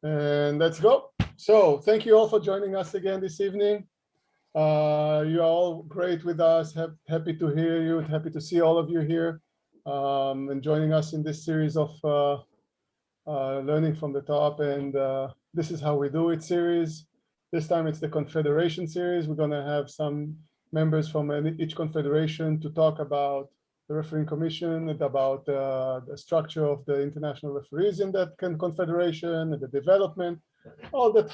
And let's go. So thank you all for joining us again this evening. You're all great with us. Happy to hear you. Happy to see all of you here and joining us in this series of Learning from the Top. And This is how we do it series. This time it's the Confederation series. We're going to have some members from each confederation to talk about the refereeing commission and about the structure of the international referees in that confederation and the development, all that,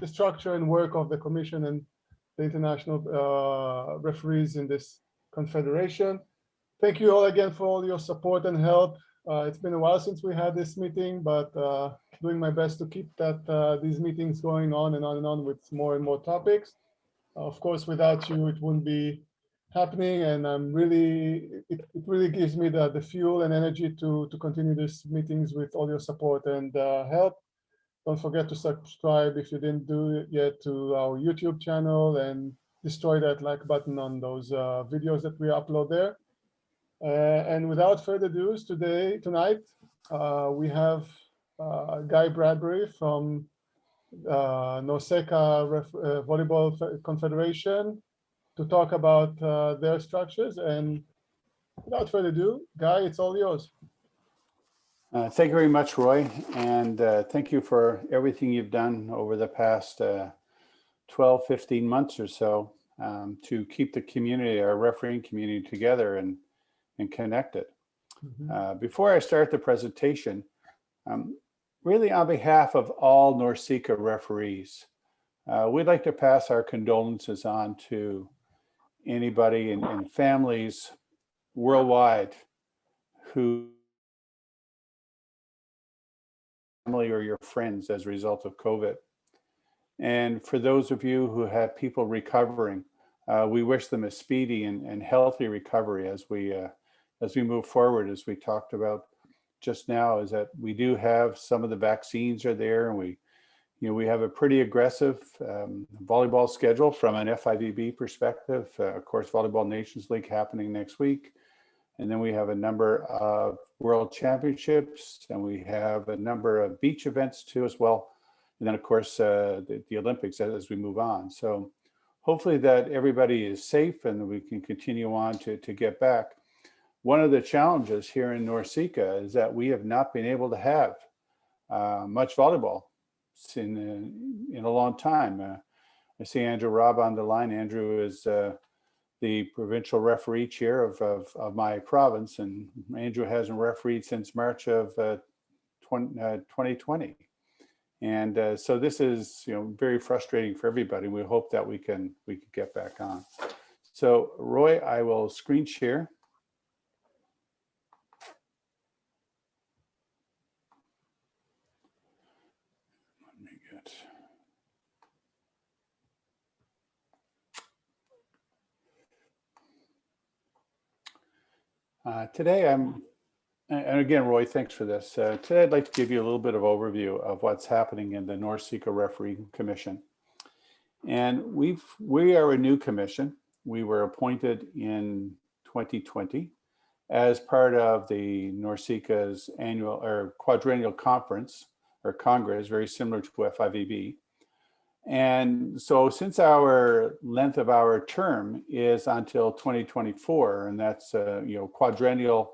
the structure and work of the commission and the international referees in this confederation. Thank you all again for all your support and help. It's been a while since we had this meeting, but doing my best to keep these meetings going on and on and on with more and more topics. Of course, without you, it wouldn't be happening, and it really gives me the fuel and energy to continue these meetings with all your support and help. Don't forget to subscribe if you didn't do it yet to our YouTube channel, and destroy that like button on those videos that we upload there. And without further ado, tonight we have Guy Bradbury from NORCECA Volleyball Confederation to talk about their structures. And without further ado, Guy, it's all yours. Thank you very much, Roy, and thank you for everything you've done over the past 12, 15 months or so to keep the community, our refereeing community, together and connected. Before I start the presentation, really on behalf of all NORCECA referees, we'd like to pass our condolences on to anybody and families worldwide who family or your friends as a result of COVID. And for those of you who have people recovering, we wish them a speedy and healthy recovery as we move forward. As we talked about just now, is that we do have some of the vaccines are there, and we have a pretty aggressive volleyball schedule from an FIVB perspective. Of course, Volleyball Nations League happening next week. And then we have a number of world championships, and we have a number of beach events too as well. And then of course, the Olympics as we move on. So hopefully that everybody is safe and we can continue on to get back. One of the challenges here in NORCECA is that we have not been able to have much volleyball in a long time. I see Andrew Robb on the line. Andrew is the provincial referee chair of my province, and Andrew hasn't refereed since March of 2020. And so this is very frustrating for everybody. We hope that we can get back on. So Roy, I will screen share. Today and again, Roy, thanks for this. Today I'd like to give you a little bit of overview of what's happening in the NORCECA Refereeing Commission. And we are a new commission. We were appointed in 2020 as part of the NORCECA's annual or quadrennial conference or congress, very similar to FIVB. And so since our length of our term is until 2024, and that's quadrennial,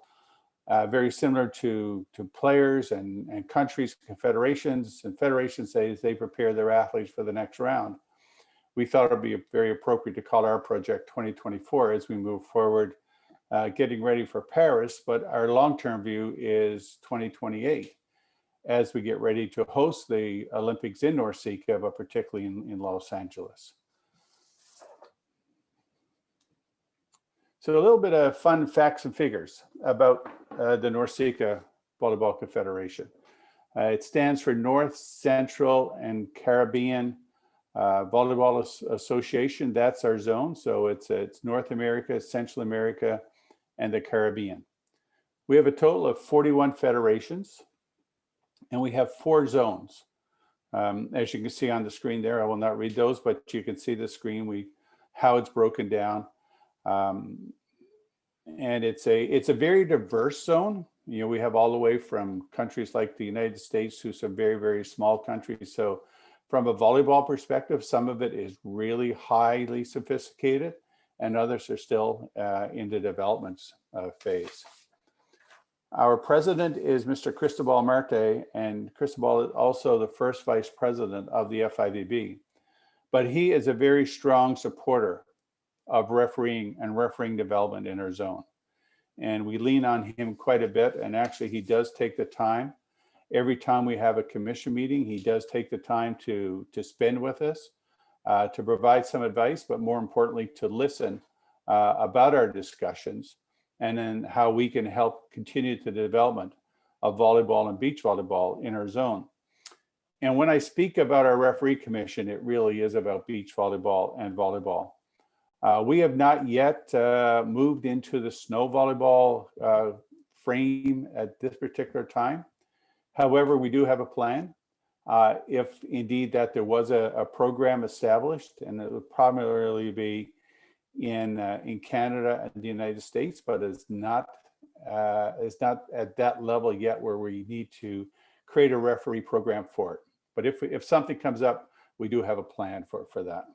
very similar to players and countries, confederations, and federations as they prepare their athletes for the next round, we thought it would be very appropriate to call our project 2024 as we move forward, getting ready for Paris, but our long-term view is 2028. As we get ready to host the Olympics in NORCECA, but particularly in Los Angeles. So a little bit of fun facts and figures about the NORCECA Volleyball Confederation. It stands for North, Central, and Caribbean Volleyball Association. That's our zone. So it's North America, Central America, and the Caribbean. We have a total of 41 federations. And we have 4 zones. As you can see on the screen there, I will not read those, but you can see the screen, how it's broken down. And it's a very diverse zone. You know, we have all the way from countries like the United States to some very, very small countries. So from a volleyball perspective, some of it is really highly sophisticated and others are still in the development phase. Our president is Mr. Cristobal Marte, and Cristobal is also the first vice president of the FIVB. But he is a very strong supporter of refereeing and refereeing development in our zone. And we lean on him quite a bit. And actually, he does take the time. Every time we have a commission meeting, he does take the time to spend with us, to provide some advice, but more importantly, to listen about our discussions and then how we can help continue the development of volleyball and beach volleyball in our zone. And when I speak about our referee commission, it really is about beach volleyball and volleyball. We have not yet moved into the snow volleyball frame at this particular time. However, we do have a plan. If indeed that there was a program established, and it would primarily be in Canada and the United States, but it's not at that level yet where we need to create a referee program for it. But if something comes up, we do have a plan for that.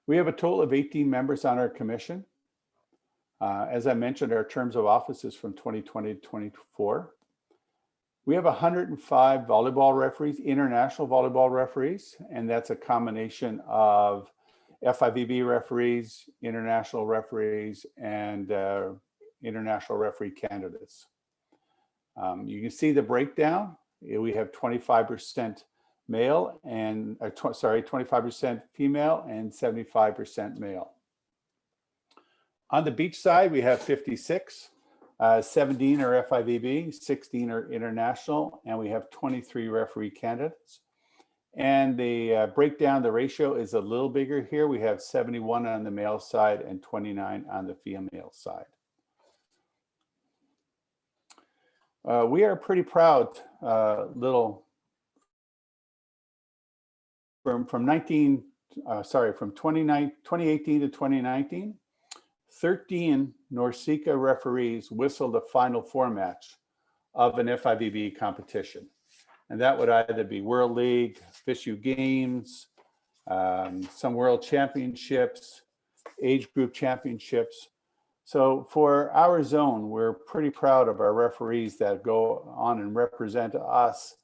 We have a total of 18 members on our commission. As I mentioned, our terms of office is from 2020 to 2024. We have 105 volleyball referees, international volleyball referees, and that's a combination of FIVB referees, international referees, and international referee candidates. You can see the breakdown. We have 25% male and 25% female and 75% male. On the beach side, we have 56. 17 are FIVB, 16 are international, and we have 23 referee candidates. And the breakdown, the ratio is a little bigger here. We have 71 on the male side and 29 on the female side. We are pretty proud little from 2018 to 2019, 13 NORCECA referees whistled the Final Four match of an FIVB competition. And that would either be World League, FISU Games, some World Championships, age group championships. So for our zone, we're pretty proud of our referees that go on and represent us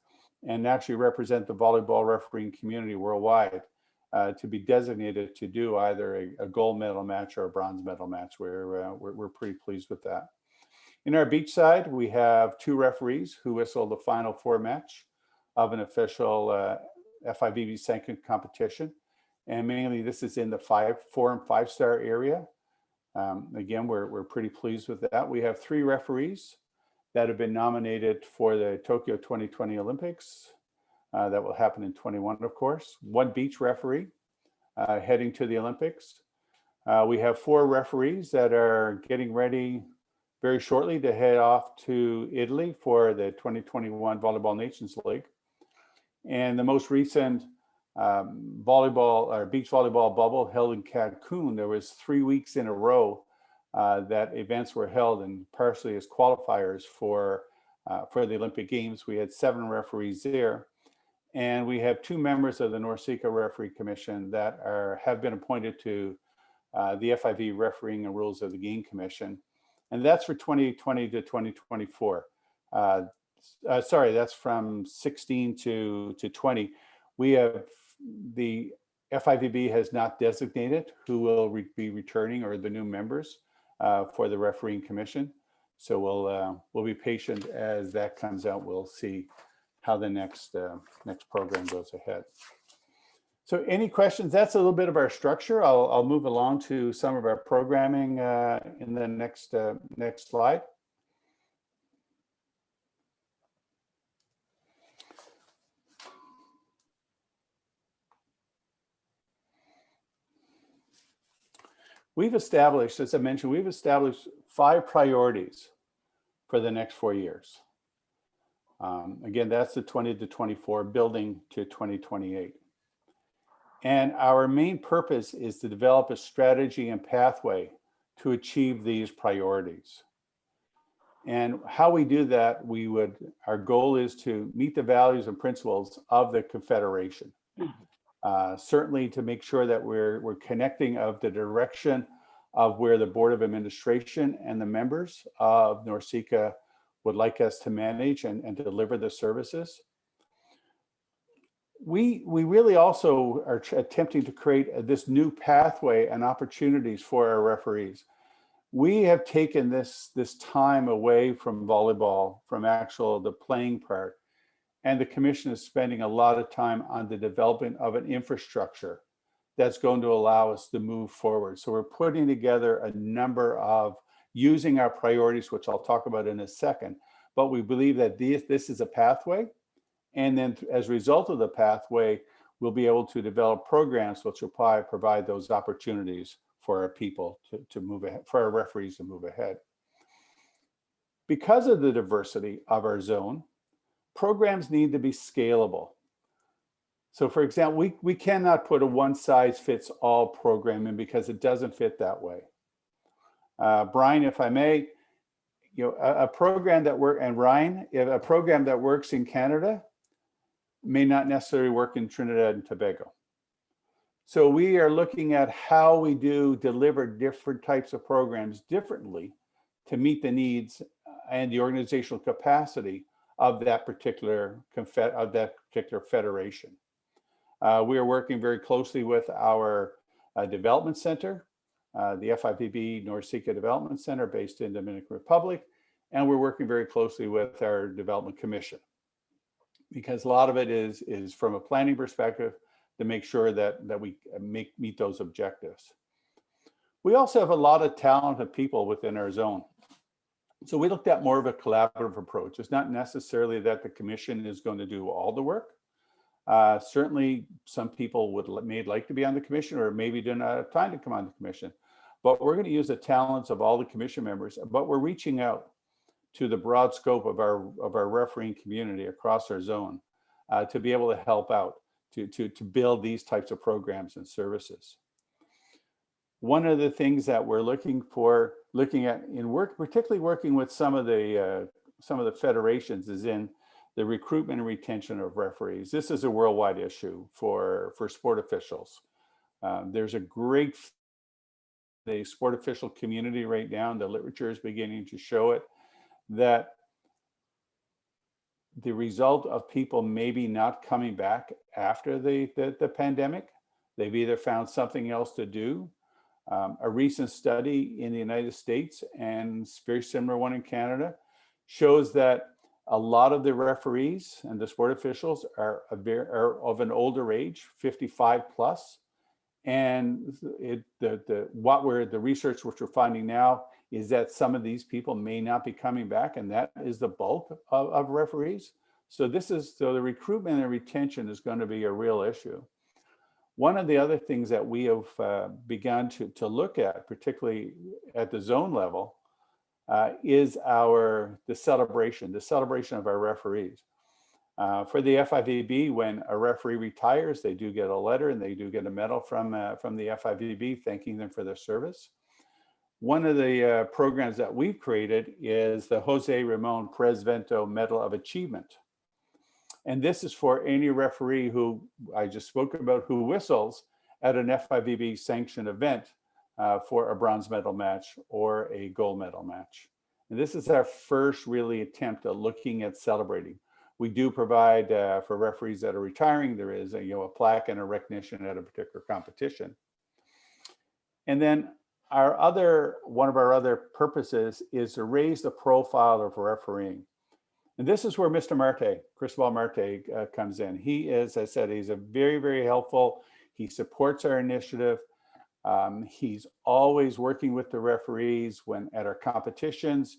and actually represent the volleyball refereeing community worldwide to be designated to do either a gold medal match or a bronze medal match. We're pretty pleased with that. In our beach side, we have 2 referees who whistled the Final Four match of an official FIVB sanctioned competition. And mainly this is in the 4 and 5-star area. Again, we're pretty pleased with that. We have 3 referees that have been nominated for the Tokyo 2020 Olympics. That will happen in 21, of course. 1 beach referee heading to the Olympics. We have 4 referees that are getting ready very shortly to head off to Italy for the 2021 Volleyball Nations League. And the most recent volleyball or beach volleyball bubble held in Cancun, there was 3 weeks in a row that events were held, and partially as qualifiers for the Olympic Games. We had 7 referees there, and we have 2 members of the NORCECA Referee Commission that have been appointed to the FIV Refereeing and Rules of the Game Commission, and that's for 2020 to 2024. Sorry, that's from 16 to 20. We have the FIVB has not designated who will be returning or the new members for the refereeing commission. So we'll be patient as that comes out. We'll see how the next program goes ahead. So any questions? That's a little bit of our structure. I'll move along to some of our programming in the next slide. We've established, as I mentioned, we've established 5 priorities for the next 4 years. Again, that's the 20 to 24, building to 2028. And our main purpose is to develop a strategy and pathway to achieve these priorities. And how we do that, our goal is to meet the values and principles of the Confederation. Certainly to make sure that we're connecting of the direction of where the Board of Administration and the members of NORCECA would like us to manage and deliver the services. We really also are attempting to create this new pathway and opportunities for our referees. We have taken this time away from volleyball, from the playing part, and the commission is spending a lot of time on the development of an infrastructure that's going to allow us to move forward. So we're putting together a number of using our priorities, which I'll talk about in a second, but we believe that this is a pathway. And then as a result of the pathway, we'll be able to develop programs which will provide those opportunities for our people to move ahead, for our referees to move ahead. Because of the diversity of our zone, programs need to be scalable. So for example, we cannot put a one-size-fits-all program in because it doesn't fit that way. Brian, if I may, a program that works, and Ryan, if a program that works in Canada may not necessarily work in Trinidad and Tobago. So we are looking at how we deliver different types of programs differently to meet the needs and the organizational capacity of that particular federation. We are working very closely with our development center, the FIVB NORCECA Development Center based in Dominican Republic, and we're working very closely with our development commission, because a lot of it is from a planning perspective to make sure that we meet those objectives. We also have a lot of talented people within our zone. So we looked at more of a collaborative approach. It's not necessarily that the commission is going to do all the work. Certainly some people may like to be on the commission or maybe do not have time to come on the commission, but we're going to use the talents of all the commission members, but we're reaching out to the broad scope of our refereeing community across our zone to be able to help out, to build these types of programs and services. One of the things that we're looking at in work, particularly working with some of the federations, is in the recruitment and retention of referees. This is a worldwide issue for sport officials. There's the sport official community right now, and the literature is beginning to show it, that the result of people maybe not coming back after the pandemic, they've either found something else to do. A recent study in the United States, and very similar one in Canada, shows that a lot of the referees and the sport officials are of an older age, 55 plus. And the research which we're finding now is that some of these people may not be coming back, and that is the bulk of referees. So the recruitment and retention is going to be a real issue. One of the other things that we have begun to look at, particularly at the zone level, is the celebration of our referees. For the FIVB, when a referee retires, they do get a letter and they do get a medal from the FIVB thanking them for their service. One of the programs that we've created is the Jose Ramon Perez-Vento Medal of Achievement. And this is for any referee who I just spoke about, who whistles at an FIVB sanctioned event for a bronze medal match or a gold medal match. And this is our first really attempt at looking at celebrating. We do provide for referees that are retiring, there is a plaque and a recognition at a particular competition. And then one of our other purposes is to raise the profile of refereeing. And this is where Mr. Marte, Cristobal Marte, comes in. He is, as I said, he's a very, very helpful. He supports our initiative. He's always working with the referees when at our competitions.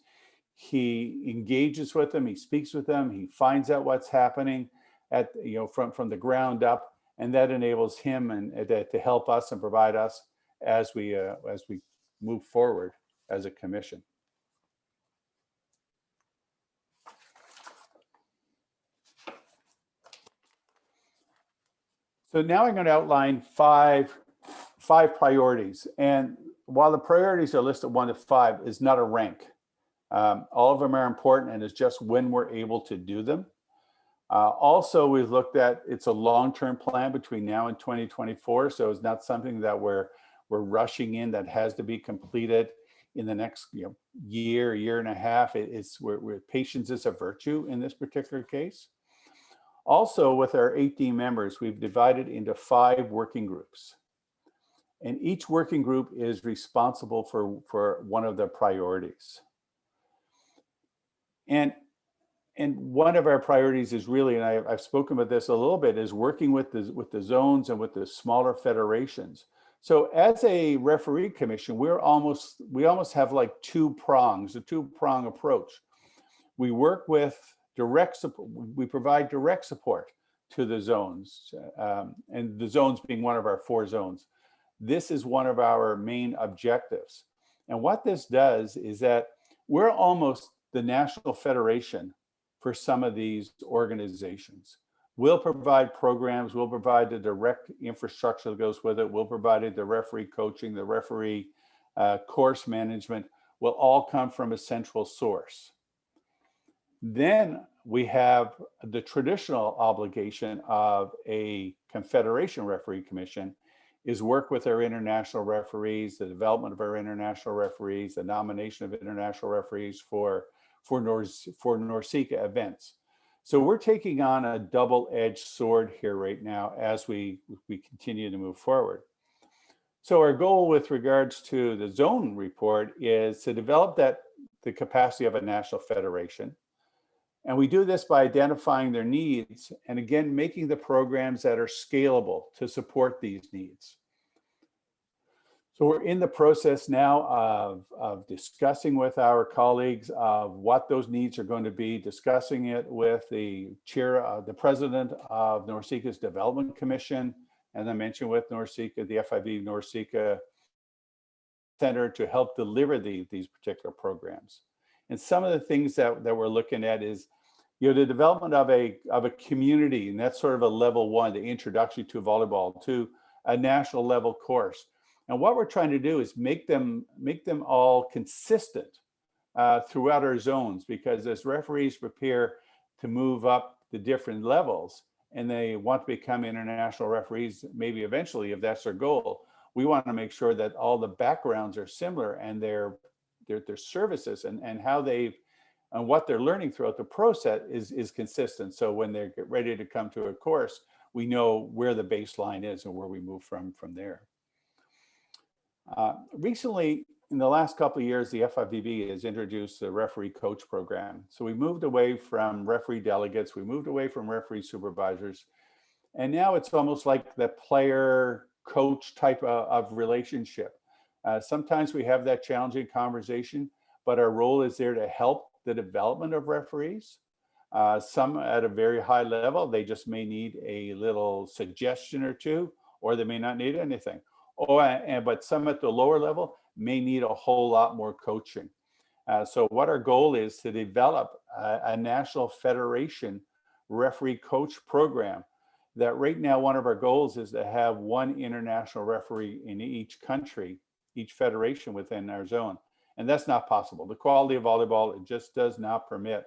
He engages with them, he speaks with them, he finds out what's happening from the ground up, and that enables him to help us and provide us as we move forward as a commission. So now I'm going to outline five priorities. And while the priorities are listed 1 to 5, is not a rank. All of them are important, and it's just when we're able to do them. Also, we've looked at, it's a long-term plan between now and 2024, so it's not something that we're rushing in that has to be completed in the next year and a half. Where patience is a virtue in this particular case. Also, with our 18 members, we've divided into 5 working groups. And each working group is responsible for one of their priorities. And one of our priorities is really, and I've spoken about this a little bit, is working with the zones and with the smaller federations. So as a referee commission, we almost have like 2 prongs, a 2-prong approach. We work with direct support, we provide direct support to the zones, and the zones being one of our 4 zones. This is one of our main objectives. And what this does is that we're almost the national federation for some of these organizations. We'll provide programs, we'll provide the direct infrastructure that goes with it, we'll provide the referee coaching, the referee course management, will all come from a central source. Then we have the traditional obligation of a Confederation Referee Commission is work with our international referees, the development of our international referees, the nomination of international referees for NORCECA events. So we're taking on a double-edged sword here right now as we continue to move forward. So our goal with regards to the zone report is to develop the capacity of a national federation. And we do this by identifying their needs and again, making the programs that are scalable to support these needs. So we're in the process now of discussing with our colleagues of what those needs are going to be, discussing it with the the president of NORCECA's Development Commission, and I mentioned with NORCECA, the FIV NORCECA Center to help deliver these particular programs. And some of the things that we're looking at is, the development of a community, and that's sort of a level 1, the introduction to volleyball, to a national level course. And what we're trying to do is make them all consistent throughout our zones, because as referees prepare to move up the different levels and they want to become international referees, maybe eventually, if that's their goal, we want to make sure that all the backgrounds are similar and their services and how they've and what they're learning throughout the process is consistent. So when they get ready to come to a course, we know where the baseline is and where we move from there. Recently, in the last couple of years, the FIVB has introduced the referee coach program. So we moved away from referee delegates, we moved away from referee supervisors, and now it's almost like the player coach type of relationship. Sometimes we have that challenging conversation, but our role is there to help the development of referees. Some at a very high level, they just may need a little suggestion or two, or they may not need anything. But some at the lower level may need a whole lot more coaching. So what our goal is to develop a national federation referee coach program that right now one of our goals is to have 1 international referee in each country, each federation within our zone. And that's not possible. The quality of volleyball, it just does not permit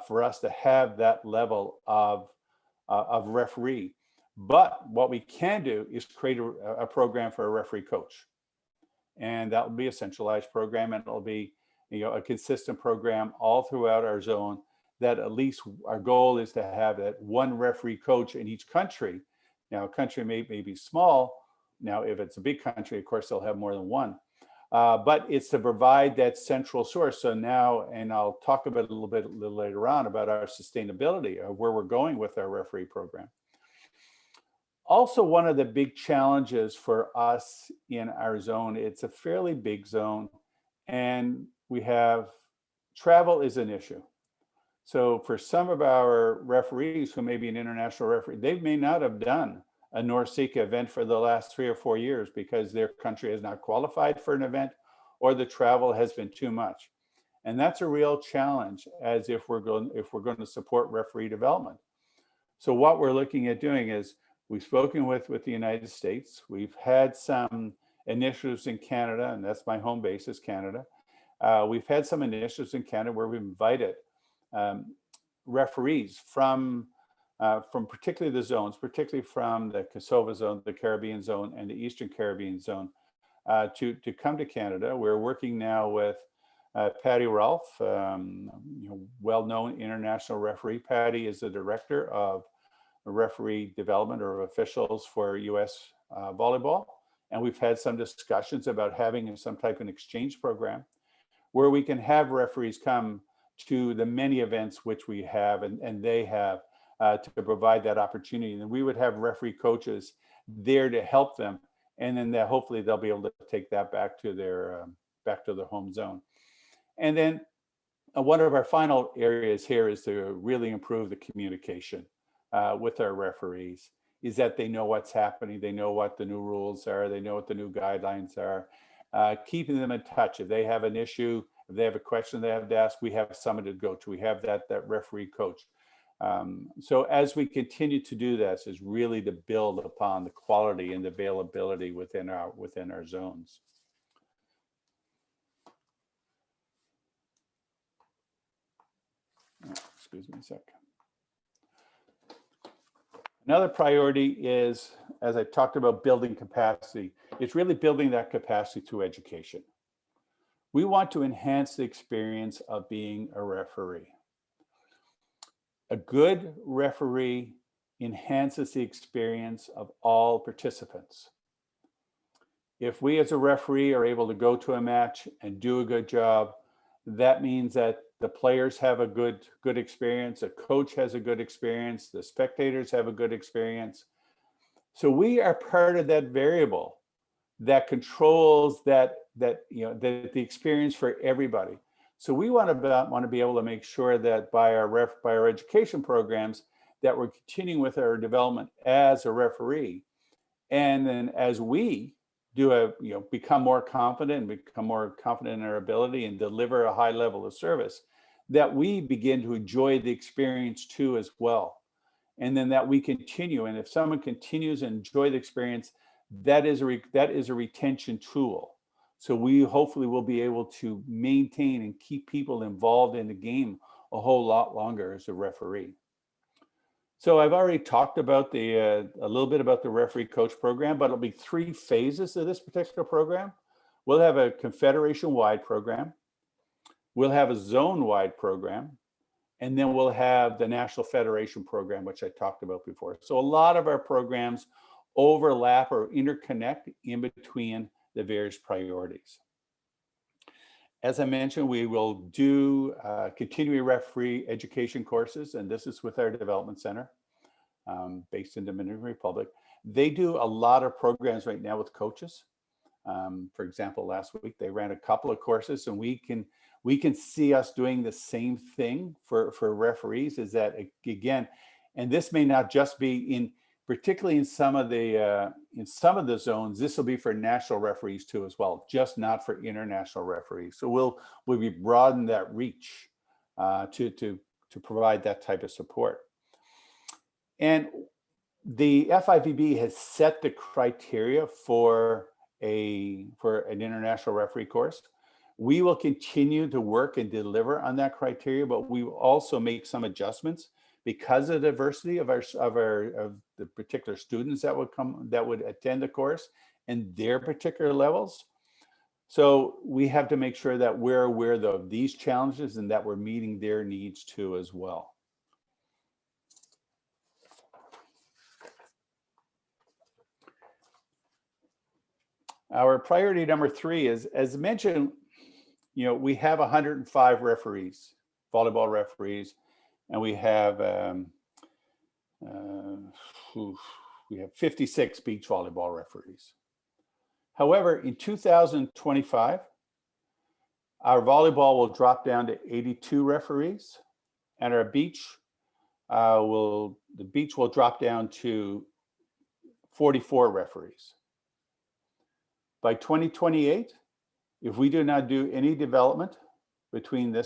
for us to have that level of referee. But what we can do is create a program for a referee coach. And that will be a centralized program, and it'll be a consistent program all throughout our zone, that at least our goal is to have that 1 referee coach in each country. Now, a country may be small. Now, if it's a big country, of course, they'll have more than 1. But it's to provide that central source. So now, and I'll talk about a little later on about our sustainability of where we're going with our referee program. Also, one of the big challenges for us in our zone, it's a fairly big zone, and we have travel is an issue. So for some of our referees who may be an international referee, they may not have done a NORCECA event for the last 3 or 4 years because their country has not qualified for an event, or the travel has been too much. And that's a real challenge as if we're going to support referee development. So what we're looking at doing is, we've spoken with the United States. We've had some initiatives in Canada, and that's my home base is Canada. we've had some initiatives in Canada where we've invited referees from particularly the zones, particularly from the Kosovo zone, the Caribbean zone, and the Eastern Caribbean zone, to come to Canada. We're working now with Patty Ralph, well-known international referee. Patty is the director of referee development or officials for U.S. Volleyball. And we've had some discussions about having some type of exchange program where we can have referees come to the many events which we have and they have to provide that opportunity. And we would have referee coaches there to help them. And then hopefully they'll be able to take that back to their home zone. And then one of our final areas here is to really improve the communication with our referees, is that they know what's happening, they know what the new rules are, they know what the new guidelines are, keeping them in touch. If they have an issue, if they have a question they have to ask, we have someone to go to. We have that referee coach. So as we continue to do this, is really to build upon the quality and the availability within our zones. Excuse me a second. Another priority is, as I talked about, building capacity. It's really building that capacity through education. We want to enhance the experience of being a referee. A good referee enhances the experience of all participants. If we as a referee are able to go to a match and do a good job, that means that the players have a good experience, a coach has a good experience, the spectators have a good experience. So we are part of that variable that controls the experience for everybody. So we want to be able to make sure that by our education programs that we're continuing with our development as a referee, and then as we become more confident in our ability and deliver a high level of service, that we begin to enjoy the experience too as well. And then that we continue, and if someone continues to enjoy the experience, that is a retention tool. So we hopefully will be able to maintain and keep people involved in the game a whole lot longer as a referee. So I've already talked about a little bit about the referee coach program, but it'll be 3 phases of this particular program. We'll have a confederation-wide program. We'll have a zone-wide program, and then we'll have the National Federation program, which I talked about before. So a lot of our programs overlap or interconnect in between the various priorities. As I mentioned, we will do continuing referee education courses, and this is with our development center based in Dominican Republic. They do a lot of programs right now with coaches. For example, last week they ran a couple of courses, and we can see us doing the same thing for referees. Is that, again, and this may not just be particularly in some of the zones, this will be for national referees too as well, just not for international referees. So we'll be broaden that reach to provide that type of support. And the FIVB has set the criteria for an international referee course. We will continue to work and deliver on that criteria, but we will also make some adjustments because of the diversity of the particular students that would attend the course and their particular levels. So we have to make sure that we're aware of these challenges and that we're meeting their needs too as well. Our priority number 3 is, as mentioned, we have 105 referees, volleyball referees, and we have 56 beach volleyball referees. However, in 2025, our volleyball will drop down to 82 referees, and our beach will drop down to 44 referees. By 2028, if we do not do any development between now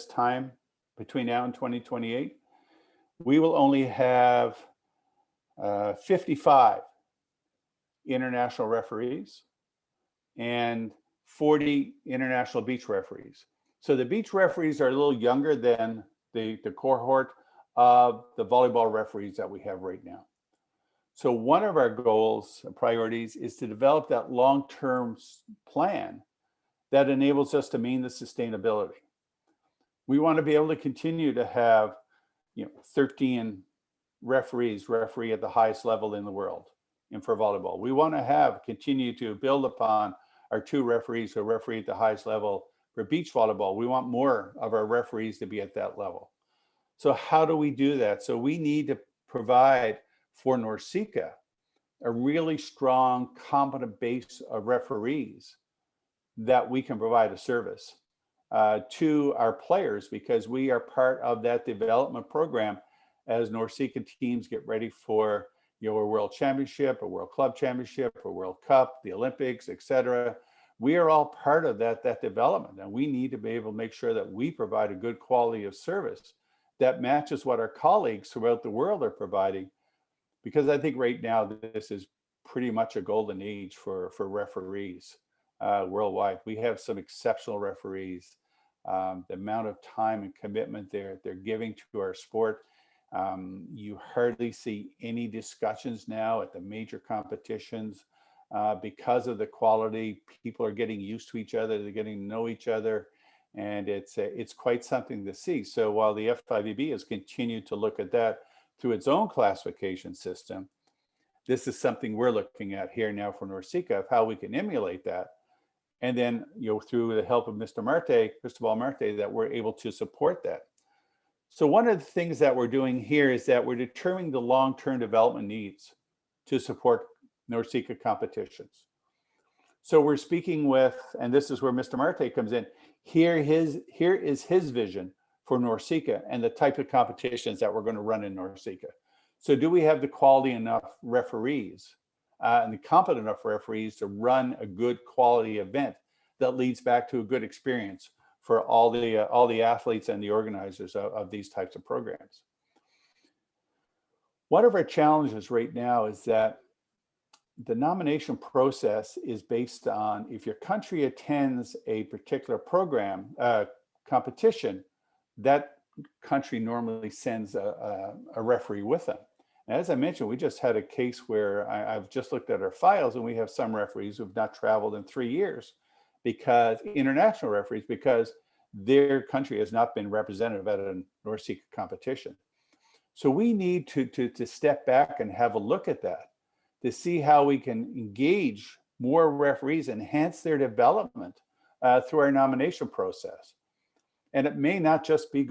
and 2028, we will only have 55 international referees and 40 international beach referees. So the beach referees are a little younger than the cohort of the volleyball referees that we have right now. So one of our goals and priorities is to develop that long-term plan that enables us to mean the sustainability. We want to be able to continue to have, 13 referees referee at the highest level in the world and for volleyball. We want to continue to build upon our 2 referees who referee at the highest level for beach volleyball. We want more of our referees to be at that level. So how do we do that? So we need to provide for NORCECA a really strong, competent base of referees that we can provide a service to our players, because we are part of that development program as NORCECA teams get ready for a World Championship, a World Club Championship, a World Cup, the Olympics, etc. We are all part of that development, and we need to be able to make sure that we provide a good quality of service that matches what our colleagues throughout the world are providing. Because I think right now this is pretty much a golden age for referees worldwide. We have some exceptional referees. The amount of time and commitment they're giving to our sport. You hardly see any discussions now at the major competitions because of the quality. People are getting used to each other. They're getting to know each other. And it's quite something to see. So while the F5EB has continued to look at that through its own classification system, this is something we're looking at here now for NORCECA of how we can emulate that. And then, through the help of Cristobal Marte, that we're able to support that. So one of the things that we're doing here is that we're determining the long-term development needs to support NORCECA competitions. So we're speaking with, and this is where Mr. Marte comes in. Here is his vision for NORCECA and the type of competitions that we're going to run in NORCECA. So do we have the quality enough referees and the competent enough referees to run a good quality event that leads back to a good experience for all the athletes and the organizers of these types of programs? One of our challenges right now is that the nomination process is based on if your country attends a particular program, competition, that country normally sends a referee with them. And as I mentioned, we just had a case where I've just looked at our files, and we have some referees who've not traveled in 3 years because international referees, because their country has not been representative at a NORCECA competition. So we need to step back and have a look at that to see how we can engage more referees, enhance their development through our nomination process. And it may not just be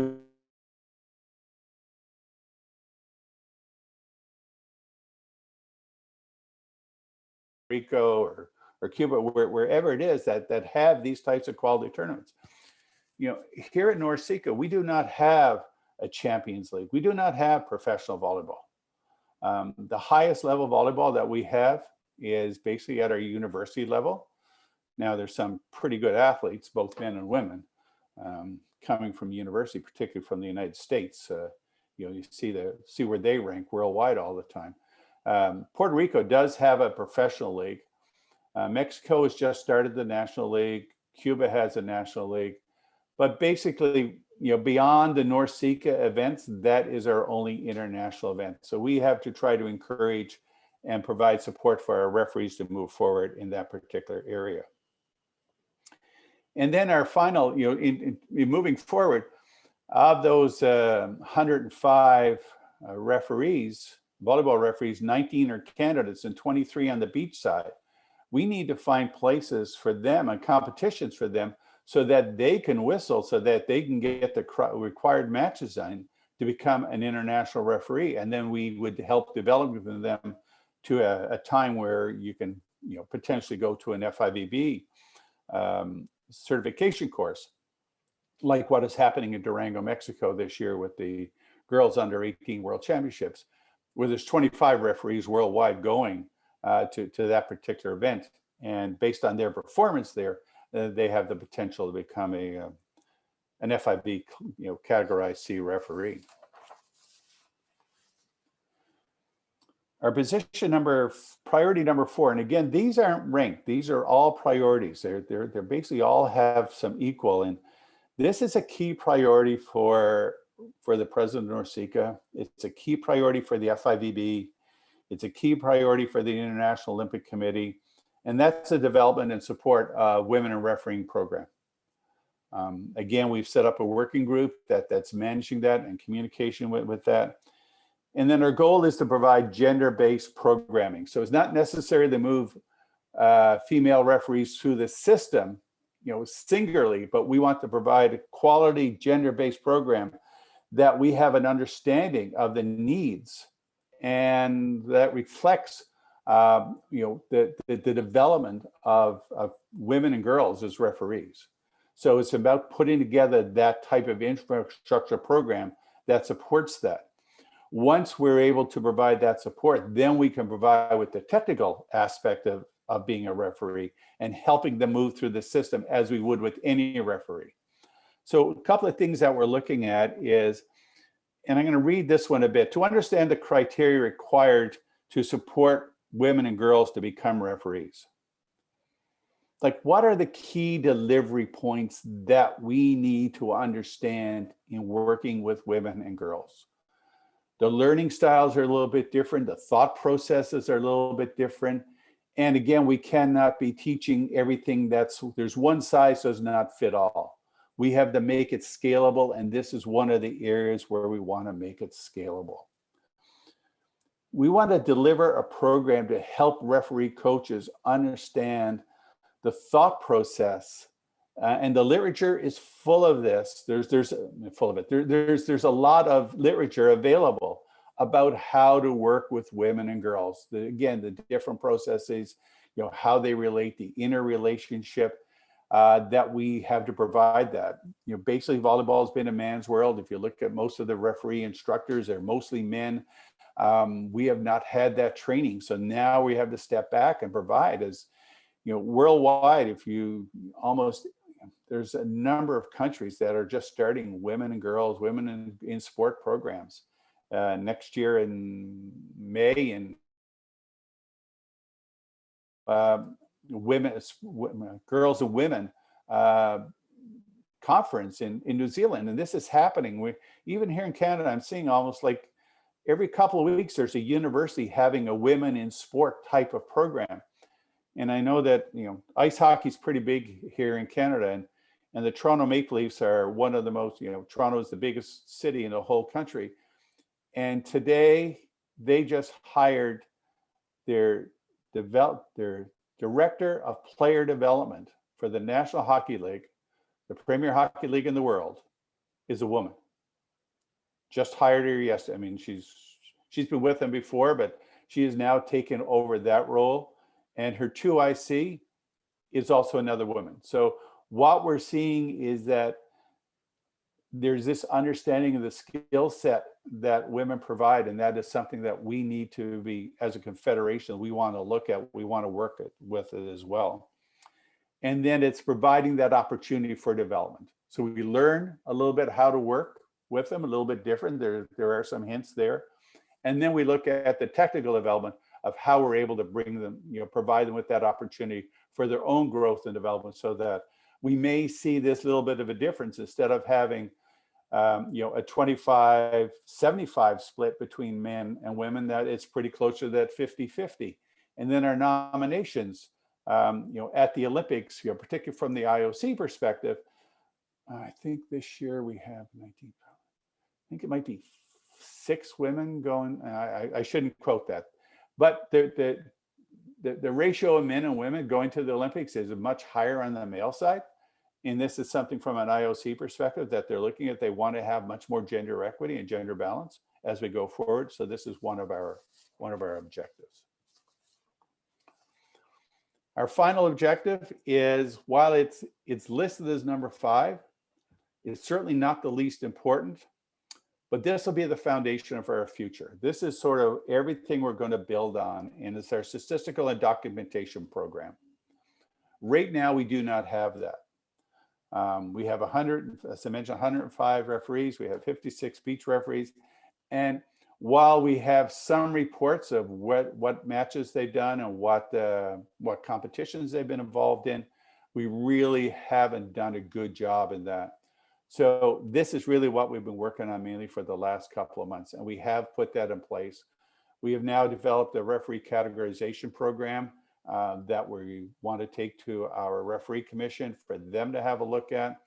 Rico or Cuba, wherever it is that have these types of quality tournaments. Here at NORCECA, we do not have a Champions League. We do not have professional volleyball. The highest level volleyball that we have is basically at our university level. Now, there's some pretty good athletes, both men and women, coming from university, particularly from the United States. You see where they rank worldwide all the time. Puerto Rico does have a professional league. Mexico has just started the national league. Cuba has a national league. But basically, beyond the NORCECA events, that is our only international event. So we have to try to encourage and provide support for our referees to move forward in that particular area. And then our final, in moving forward, of those 105 referees, volleyball referees, 19 are candidates and 23 on the beach side. We need to find places for them and competitions for them so that they can whistle, so that they can get the required matches in to become an international referee. And then we would help develop them to a time where you can potentially go to an F5EB certification course, like what is happening in Durango, Mexico this year with the girls under 18 World Championships, where there's 25 referees worldwide going to that particular event. And based on their performance there, they have the potential to become an F5B, categorized C referee. Our priority number 4, and again, these aren't ranked. These are all priorities. They're basically all have some equal. And This is a key priority for the president of NORCECA. It's a key priority for the FIVB. It's a key priority for the International Olympic Committee. And that's the development and support of women in refereeing program. Again, we've set up a working group that's managing that and communication with that. And then our goal is to provide gender-based programming. So it's not necessary to move female referees through the system, singularly, but we want to provide a quality gender-based program that we have an understanding of the needs and that reflects the development of women and girls as referees. So it's about putting together that type of infrastructure program that supports that. Once we're able to provide that support, then we can provide with the technical aspect of being a referee and helping them move through the system as we would with any referee. So a couple of things that we're looking at is, and I'm going to read this one a bit, to understand the criteria required to support women and girls to become referees. Like, what are the key delivery points that we need to understand in working with women and girls? The learning styles are a little bit different. The thought processes are a little bit different. And again, we cannot be teaching everything there's one size does not fit all. We have to make it scalable. And this is one of the areas where we want to make it scalable. We want to deliver a program to help referee coaches understand the thought process, and the literature is full of this. There's a lot of literature available about how to work with women and girls. Again, the different processes, how they relate, the inner relationship that we have to provide that. Basically, volleyball has been a man's world. If you look at most of the referee instructors, they're mostly men. We have not had that training, so now we have to step back and provide as. Worldwide, there's a number of countries that are just starting women and girls, women in sport programs. Next year in May, and girls and women conference in New Zealand. And this is happening. Even here in Canada, I'm seeing almost like every couple of weeks, there's a university having a women in sport type of program. And I know that, ice hockey is pretty big here in Canada, and the Toronto Maple Leafs are one of the most, Toronto is the biggest city in the whole country. And today they just hired their director of player development for the National Hockey League, the premier hockey league in the world, is a woman. Just hired her yesterday. I mean, she's been with them before, but she has now taken over that role. And her 2IC is also another woman. So what we're seeing is that there's this understanding of the skill set that women provide, and that is something that we need to be, as a confederation, we want to look at, we want to work with it as well. And then it's providing that opportunity for development. So we learn a little bit how to work with them, a little bit different. There are some hints there. And then we look at the technical development of how we're able to bring them, provide them with that opportunity for their own growth and development, so that we may see this little bit of a difference. Instead of having, a 25-75 split between men and women, that it's pretty close to that 50-50. And then our nominations, at the Olympics, particularly from the IOC perspective, I think this year we have 19, I think it might be 6 women going. I shouldn't quote that. But the ratio of men and women going to the Olympics is much higher on the male side. And this is something from an IOC perspective that they're looking at. They want to have much more gender equity and gender balance as we go forward. So this is one of our objectives. Our final objective is, while it's listed as number 5, it's certainly not the least important. But this will be the foundation of our future. This is sort of everything we're going to build on, and it's our statistical and documentation program. Right now, we do not have that. We have 100, as I mentioned, 105 referees. We have 56 beach referees. And while we have some reports of what matches they've done and what competitions they've been involved in, we really haven't done a good job in that. So this is really what we've been working on mainly for the last couple of months, and we have put that in place. We have now developed a referee categorization program that we want to take to our referee commission for them to have a look at.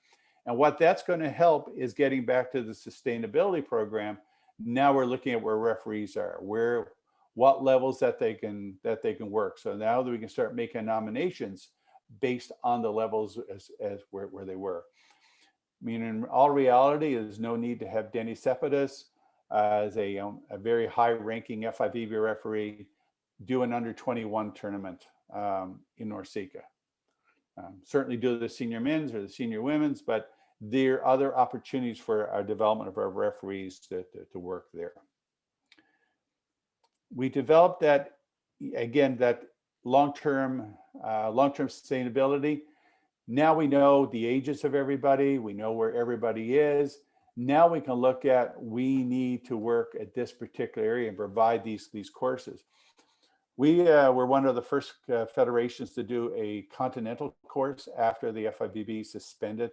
And what that's going to help is getting back to the sustainability program. Now we're looking at where referees are, what levels that they can work. So now that we can start making nominations based on the levels as where they were. I mean, in all reality, there's no need to have Denny Cepedis as a very high-ranking FIVB referee do an under 21 tournament in NORCECA. Certainly do the senior men's or the senior women's, but there are other opportunities for our development of our referees to work there. We developed that, again, that long-term sustainability. Now we know the ages of everybody. We know where everybody is. Now we can look at, we need to work at this particular area and provide these courses. We were one of the first federations to do a continental course after the FIVB suspended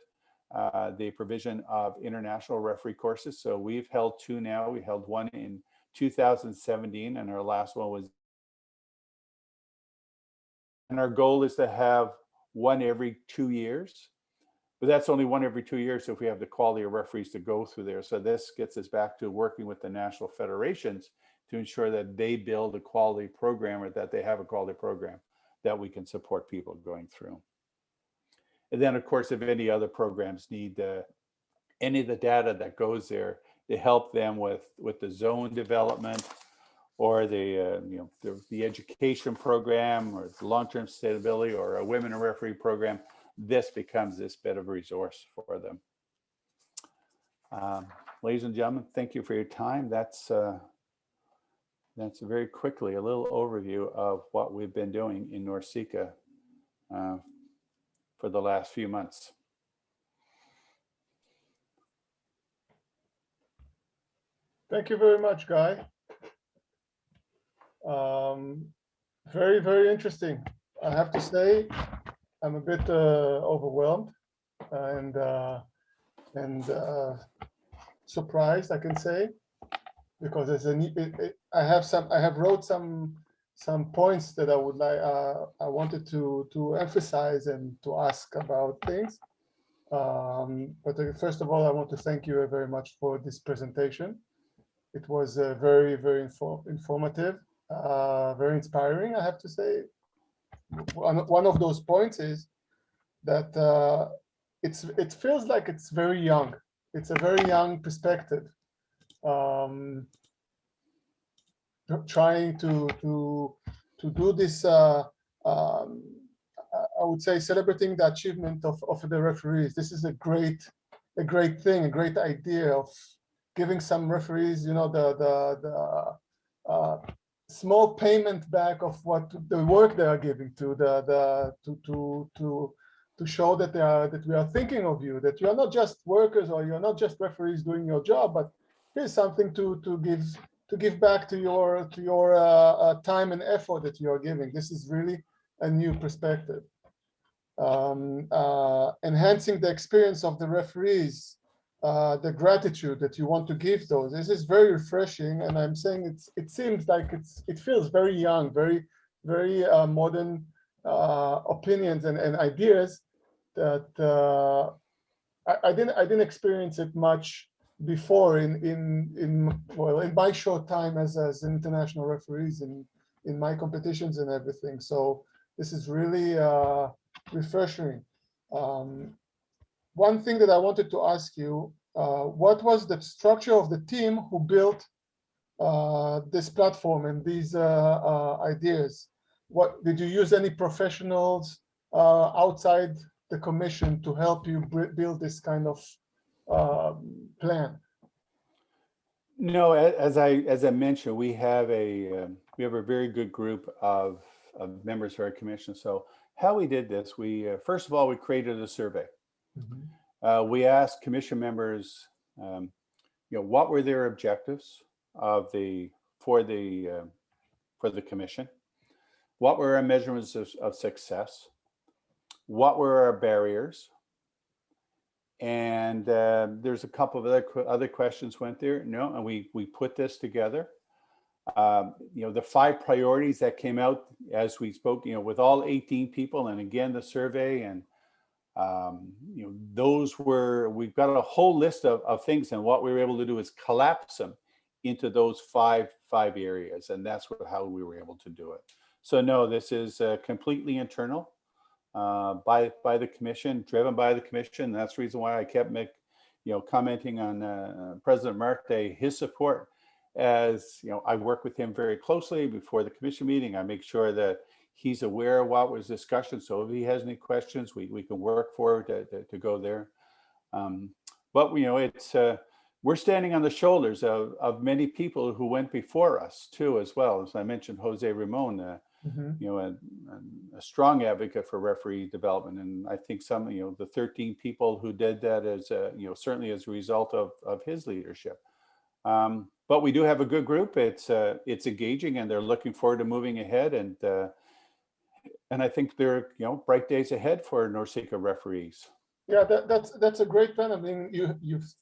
the provision of international referee courses. So we've held 2 now. We held one in 2017 and our last one was. And our goal is to have one every 2 years, but that's only one every 2 years if we have the quality of referees to go through there. So this gets us back to working with the national federations to ensure that they build a quality program or that they have a quality program that we can support people going through. And then, of course, if any other programs need any of the data that goes there to help them with the zone development or the education program or the long-term sustainability or a women in referee program, this becomes this bit of a resource for them. Ladies and gentlemen, thank you for your time. That's very quickly a little overview of what we've been doing in NORCECA for the last few months. Thank you very much, Guy. Very, very interesting. I have to say, I'm a bit overwhelmed and surprised, I can say, because there's I have wrote some points that I would like I wanted to emphasize and to ask about things. But first of all, I want to thank you very much for this presentation. It was very, very informative, very inspiring, I have to say. One of those points is that it feels like it's very young. It's a very young perspective. Trying to do this, I would say, celebrating the achievement of the referees. This is a great thing, a great idea of giving some referees, the small payment back of what the work they are giving to show that we are thinking of you, that you are not just workers or you're not just referees doing your job, but here's something to give back to your time and effort that you are giving. This is really a new perspective. Enhancing the experience of the referees, the gratitude that you want to give those. This is very refreshing, and I'm saying it seems like it feels very young, very modern opinions and ideas that I didn't experience it much before in my short time as international referees in my competitions and everything. So this is really refreshing. One thing that I wanted to ask you, what was the structure of the team who built this platform and these ideas? What did you use any professionals outside the commission to help you build this kind of plan? No, as I mentioned, we have a very good group of members of our commission. So how we did this, we first of all, we created a survey. Mm-hmm. We asked commission members, what were their objectives for the commission? What were our measurements of success? What were our barriers? And there's a couple of other questions went there. No, and we put this together. The 5 priorities that came out as we spoke, with all 18 people, and again the survey, and we've got a whole list of things, and what we were able to do is collapse them into those five areas, and that's how we were able to do it. So no, this is completely internal, by the commission, driven by the commission. That's the reason why I kept commenting on President Marte, his support. As I work with him very closely before the commission meeting. I make sure that he's aware of what was discussion. So if he has any questions, we can work forward to go there. But it's we're standing on the shoulders of many people who went before us too, as well. As I mentioned, Jose Ramon, a strong advocate for referee development, and I think some the 13 people who did that as certainly as a result of his leadership. But we do have a good group. It's engaging, and they're looking forward to moving ahead. And I think there are bright days ahead for NORCECA referees. Yeah, that's a great plan. I mean,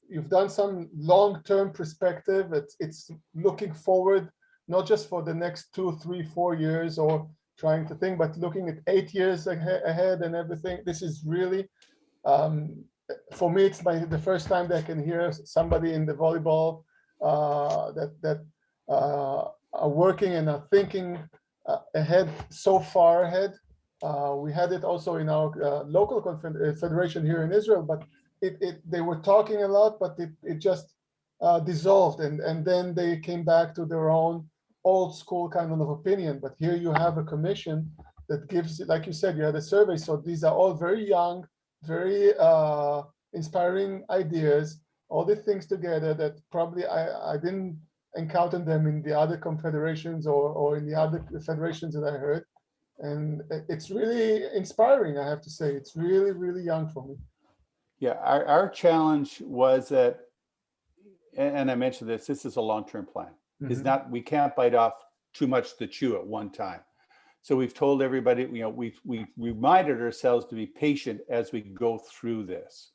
you've done some long-term perspective. It's looking forward, not just for the next 2, 3, 4 years, or trying to think, but looking at 8 years ahead and everything. This is really, for me, it's the first time that I can hear somebody in the volleyball that are working and are thinking ahead, so far ahead. We had it also in our local federation here in Israel, but they were talking a lot, but it just dissolved, and then they came back to their own old school kind of opinion. But here you have a commission that gives, like you said, you had a survey. So these are all very young, very inspiring ideas, all the things together that probably I didn't encounter them in the other confederations or in the other federations that I heard. And it's really inspiring, I have to say. It's really, really young for me. Yeah, our challenge was that, and I mentioned this is a long-term plan. It's not, we can't bite off too much to chew at one time. So we've told everybody, we've reminded ourselves to be patient as we go through this.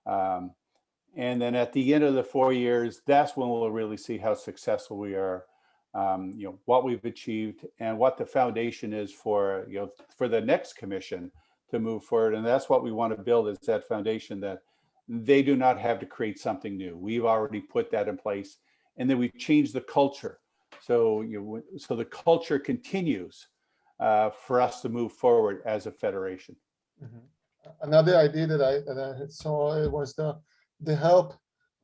And then at the end of the 4 years, that's when we'll really see how successful we are, what we've achieved, and what the foundation is for, for the next commission to move forward. And that's what we want to build, is that foundation that they do not have to create something new. We've already put that in place, and then we've changed the culture. So, so the culture continues for us to move forward as a federation. Another idea that I saw was the help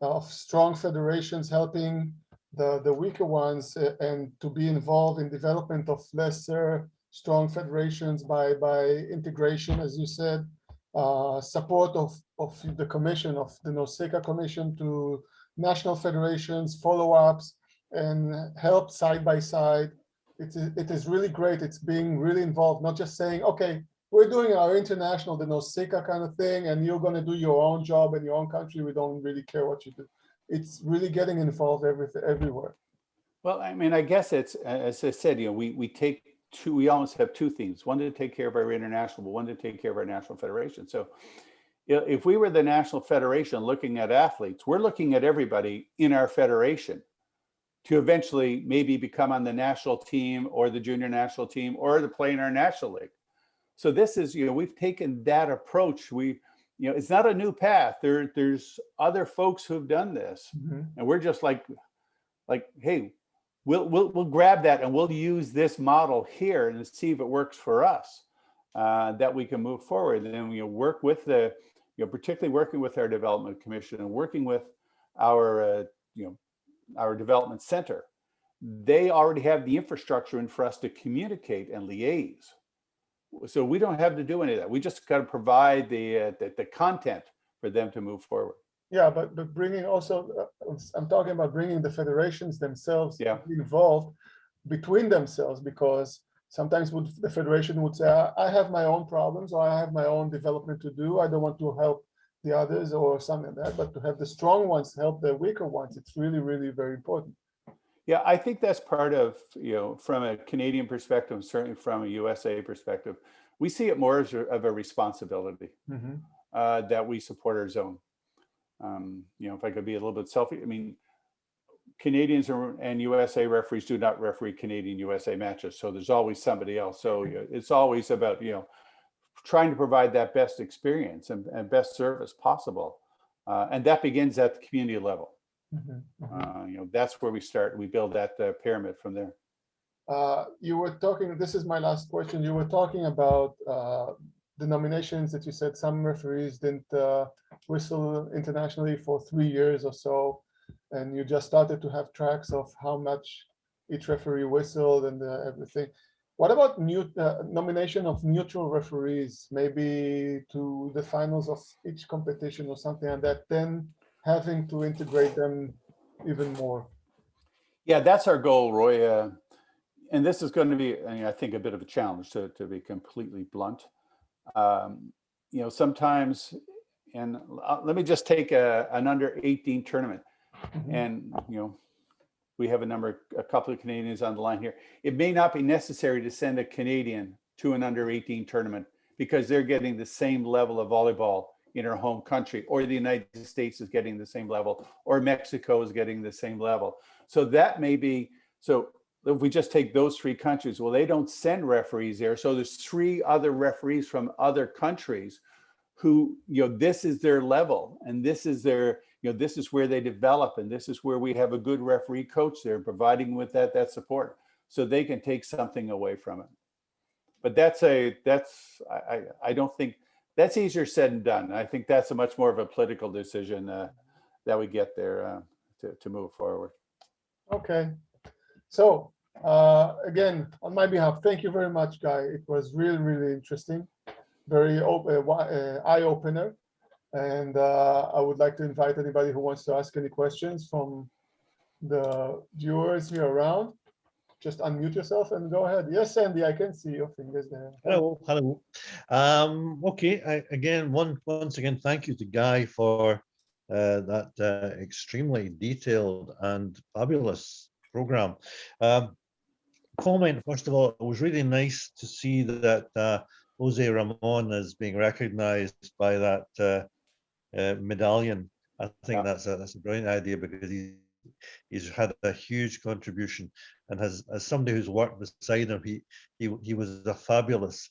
of strong federations helping the weaker ones, and to be involved in development of lesser strong federations by integration, as you said, support of the commission, of the NORCECA commission to national federations, follow-ups, and help side by side. It is really great. It's being really involved, not just saying, okay, we're doing our international, the NORCECA kind of thing, and you're going to do your own job in your own country. We don't really care what you do. It's really getting involved everywhere. Well, I mean, I guess it's, as I said, we almost have two themes: one to take care of our international, but one to take care of our national federation. So if we were the national federation looking at athletes, we're looking at everybody in our federation to eventually maybe become on the national team or the junior national team or to play in our national league. So this is, we've taken that approach. It's not a new path. There's other folks who've done this, and we're just like, hey, we'll grab that and we'll use this model here and see if it works for us, that we can move forward. And then work with particularly working with our development commission and working with our our development center. They already have the infrastructure in for us to communicate and liaise. So we don't have to do any of that. We just got to provide the content for them to move forward. Yeah, but bringing also, I'm talking about bringing the federations themselves involved between themselves, because sometimes the federation would say, I have my own problems, or I have my own development to do. I don't want to help the others or something like that, but to have the strong ones help the weaker ones, it's really, really very important. Yeah, I think that's part of, from a Canadian perspective, certainly from a USA perspective, we see it more as of a responsibility that we support our zone. If I could be a little bit selfish, I mean, Canadians and USA referees do not referee Canadian USA matches. So there's always somebody else. So it's always about, trying to provide that best experience and best service possible. And that begins at the community level. That's where we start. We build that pyramid from there. You were talking, this is my last question. You were talking about the nominations that you said some referees didn't whistle internationally for 3 years or so. And you just started to have tracks of how much each referee whistled and everything. What about nomination of neutral referees, maybe to the finals of each competition or something like that, then having to integrate them even more? Yeah, that's our goal, Roy. And this is going to be, I think, a bit of a challenge, to be completely blunt. Sometimes, and let me just take an under 18 tournament. And, we have a couple of Canadians on the line here. It may not be necessary to send a Canadian to an under 18 tournament because they're getting the same level of volleyball in our home country, or the United States is getting the same level, or Mexico is getting the same level. So that may be, so if we just take those 3 countries, well, they don't send referees there. So there's 3 other referees from other countries who, this is their level, and this is their, this is where they develop, and this is where we have a good referee coach there providing with that support, so they can take something away from it. But I don't think that's easier said than done. I think that's a much more of a political decision that we get there to move forward. Okay. So again, on my behalf, thank you very much, Guy. It was really, really interesting, very eye-opener. And I would like to invite anybody who wants to ask any questions from the viewers here around. Just unmute yourself and go ahead. Yes, Sandy, I can see your fingers there. Hello. Okay, again, once again, thank you to Guy for that extremely detailed and fabulous program. Comment, first of all, it was really nice to see that Jose Ramon is being recognized by that medallion. I think that's a brilliant idea, because he's had a huge contribution, and as somebody who's worked beside him, he was a fabulous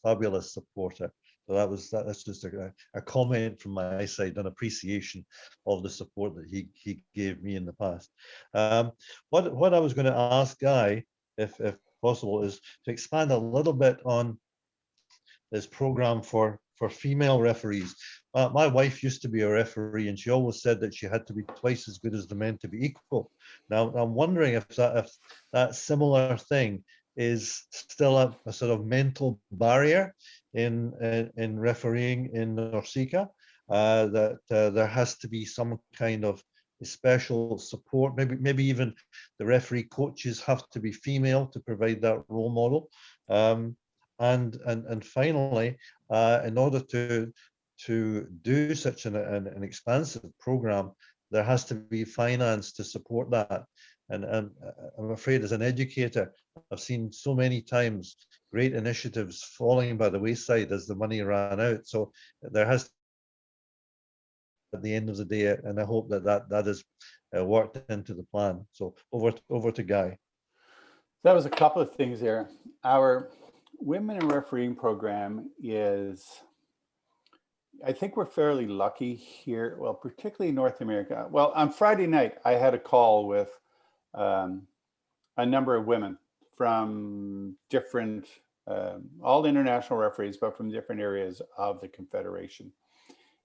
supporter. So that's just a comment from my side, an appreciation of the support that he gave me in the past. What I was going to ask Guy, if possible, is to expand a little bit on this program for female referees. My wife used to be a referee, and she always said that she had to be twice as good as the men to be equal. Now, I'm wondering if that similar thing is still a sort of mental barrier in refereeing in NORCECA, that there has to be some kind of special support. Maybe even the referee coaches have to be female to provide that role model. And finally, in order to do such an expansive program, there has to be finance to support that. And I'm afraid, as an educator, I've seen so many times great initiatives falling by the wayside as the money ran out. So there has to, at the end of the day, and I hope that is worked into the plan. So over to Guy. That was a couple of things there. Our women in refereeing program is, I think we're fairly lucky here, well, particularly in North America. Well, on Friday night, I had a call with a number of women from different, all international referees, but from different areas of the Confederation.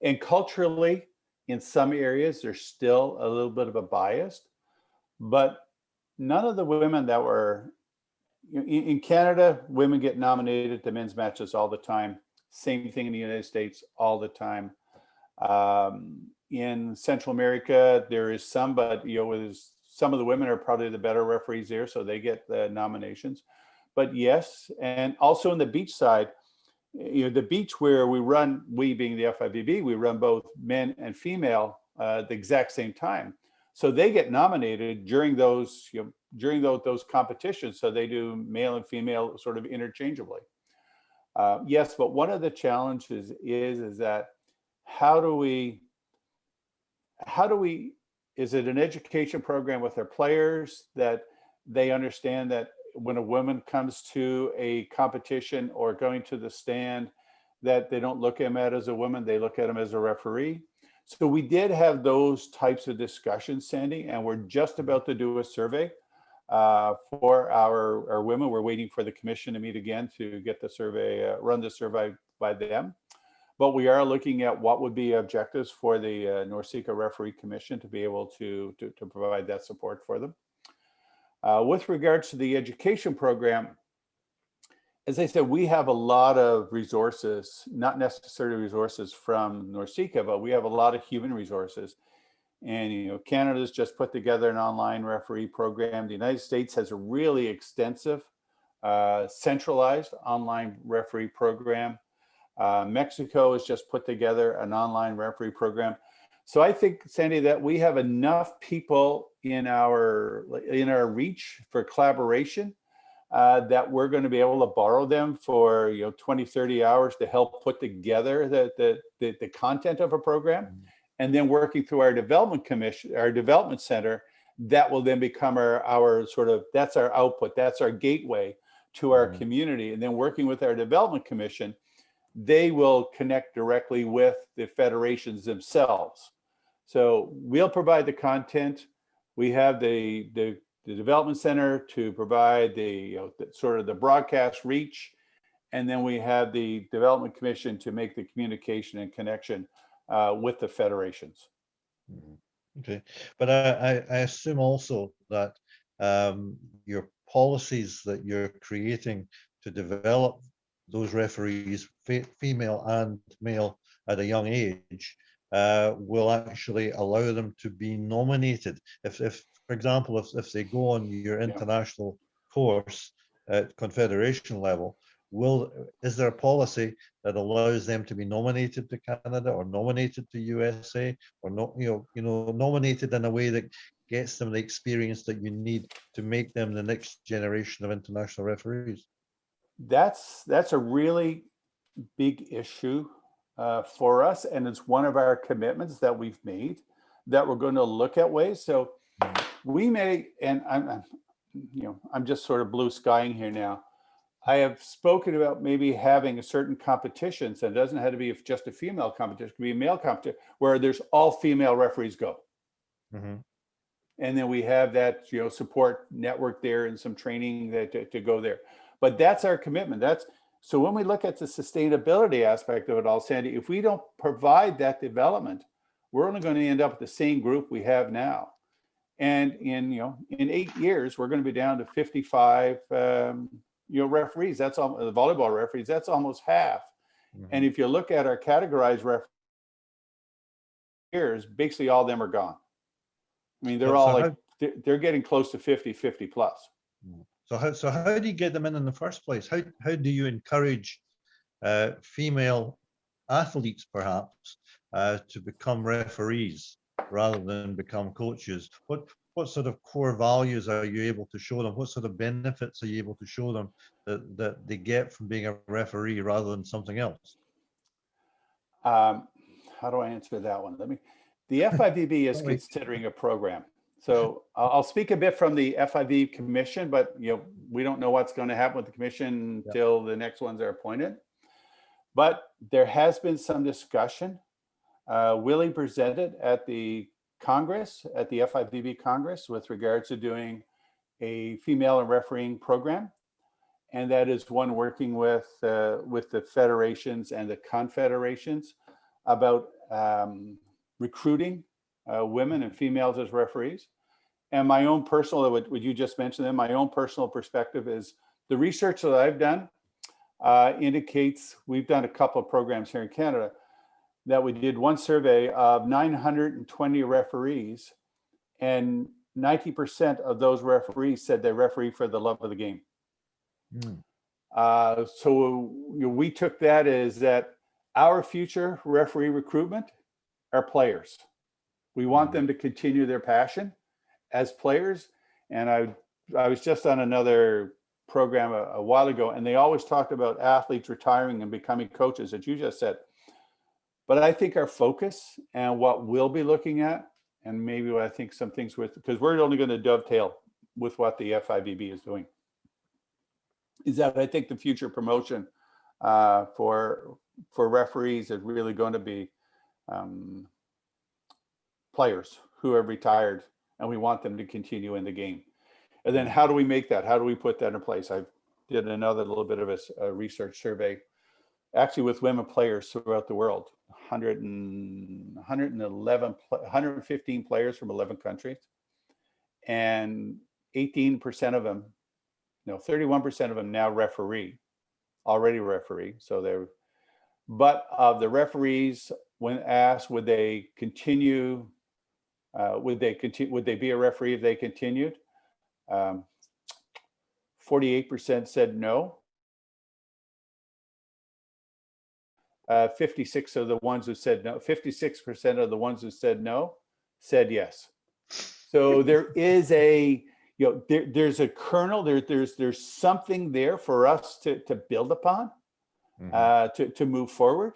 And culturally, in some areas, there's still a little bit of a bias, but none of the women that were, in Canada, women get nominated to men's matches all the time. Same thing in the United States, all the time. In Central America, there is some, but some of the women are probably the better referees there, so they get the nominations. But yes, and also in the beach side, the beach where we run, we being the FIVB, we run both men and female at the exact same time. So they get nominated during those, during those competitions. So they do male and female sort of interchangeably. Yes, but one of the challenges is that how do we how do we, is it an education program with our players that they understand that when a woman comes to a competition or going to the stand, that they don't look at him as a woman, they look at him as a referee? So we did have those types of discussions, Sandy, and we're just about to do a survey for our women. We're waiting for the commission to meet again to get the survey, run the survey by them. But we are looking at what would be objectives for the NORCECA Referee Commission to be able to provide that support for them. With regards to the education program, as I said, we have a lot of resources, not necessarily resources from NORCECA, but we have a lot of human resources. And, you know, Canada's just put together an online referee program. The United States has a really extensive, centralized online referee program. Mexico has just put together an online referee program. So I think, Sandy, that we have enough people in our reach for collaboration that we're going to be able to borrow them for 20, 30 hours to help put together the content of a program. And then working through our development commission, our development center, that will then become our sort of, that's our output, that's our gateway to our community. And then working with our development commission, they will connect directly with the federations themselves. So we'll provide the content. We have the development center to provide the sort of the broadcast reach, and then we have the development commission to make the communication and connection with the federations. Okay, but I assume also that your policies that you're creating to develop those referees, female and male, at a young age, will actually allow them to be nominated. If for example, if they go on your international course at confederation level, is there a policy that allows them to be nominated to Canada or nominated to USA, or not, nominated in a way that gets them the experience that you need to make them the next generation of international referees? That's a really big issue for us, and it's one of our commitments that we've made, that we're going to look at ways. So we may, and I'm just sort of blue skying here now. I have spoken about maybe having a certain competition, so it doesn't have to be just a female competition, it could be a male competition where there's all female referees go. And then we have that support network there and some training to go there. But that's our commitment. So when we look at the sustainability aspect of it all, Sandy, if we don't provide that development, we're only going to end up with the same group we have now. And in 8 years, we're going to be down to 55 referees. That's all, the volleyball referees. That's almost half. And if you look at our categorized referees, basically all of them are gone. I mean, they're all they're getting close to 50 plus. So how do you get them in the first place? How do you encourage female athletes, perhaps, to become referees rather than become coaches? What sort of core values are you able to show them? What sort of benefits are you able to show them that they get from being a referee rather than something else? How do I answer that one? The FIVB is considering a program. So I'll speak a bit from the FIV commission, but we don't know what's going to happen with the commission until the next ones are appointed. But there has been some discussion. Willie presented at the Congress, at the FIVB Congress, with regards to doing a female and refereeing program, and that is one working with the federations and the confederations about recruiting women and females as referees. And my own personal, what you just mentioned, my own personal perspective is the research that I've done indicates, we've done a couple of programs here in Canada, that we did one survey of 920 referees, and 90% of those referees said they referee for the love of the game. So we took that as that our future referee recruitment are players. We want them to continue their passion as players. And I was just on another program a while ago, and they always talked about athletes retiring and becoming coaches, that you just said. But I think our focus and what we'll be looking at, and maybe what I think some things with, because we're only going to dovetail with what the FIVB is doing, is that I think the future promotion for referees is really going to be players who have retired, and we want them to continue in the game. And then how do we make that? How do we put that in place? I did another little bit of a research survey, actually with women players throughout the world, 115 players from 11 countries, and 18% of them, no, 31% of them now already referee. So they're, but of the referees, when asked, would they continue, would they be a referee if they continued? 48% said no. 56 of the ones who said no, 56% of the ones who said no said yes. So there is a, there's a kernel, there's something there for us to build upon, to move forward.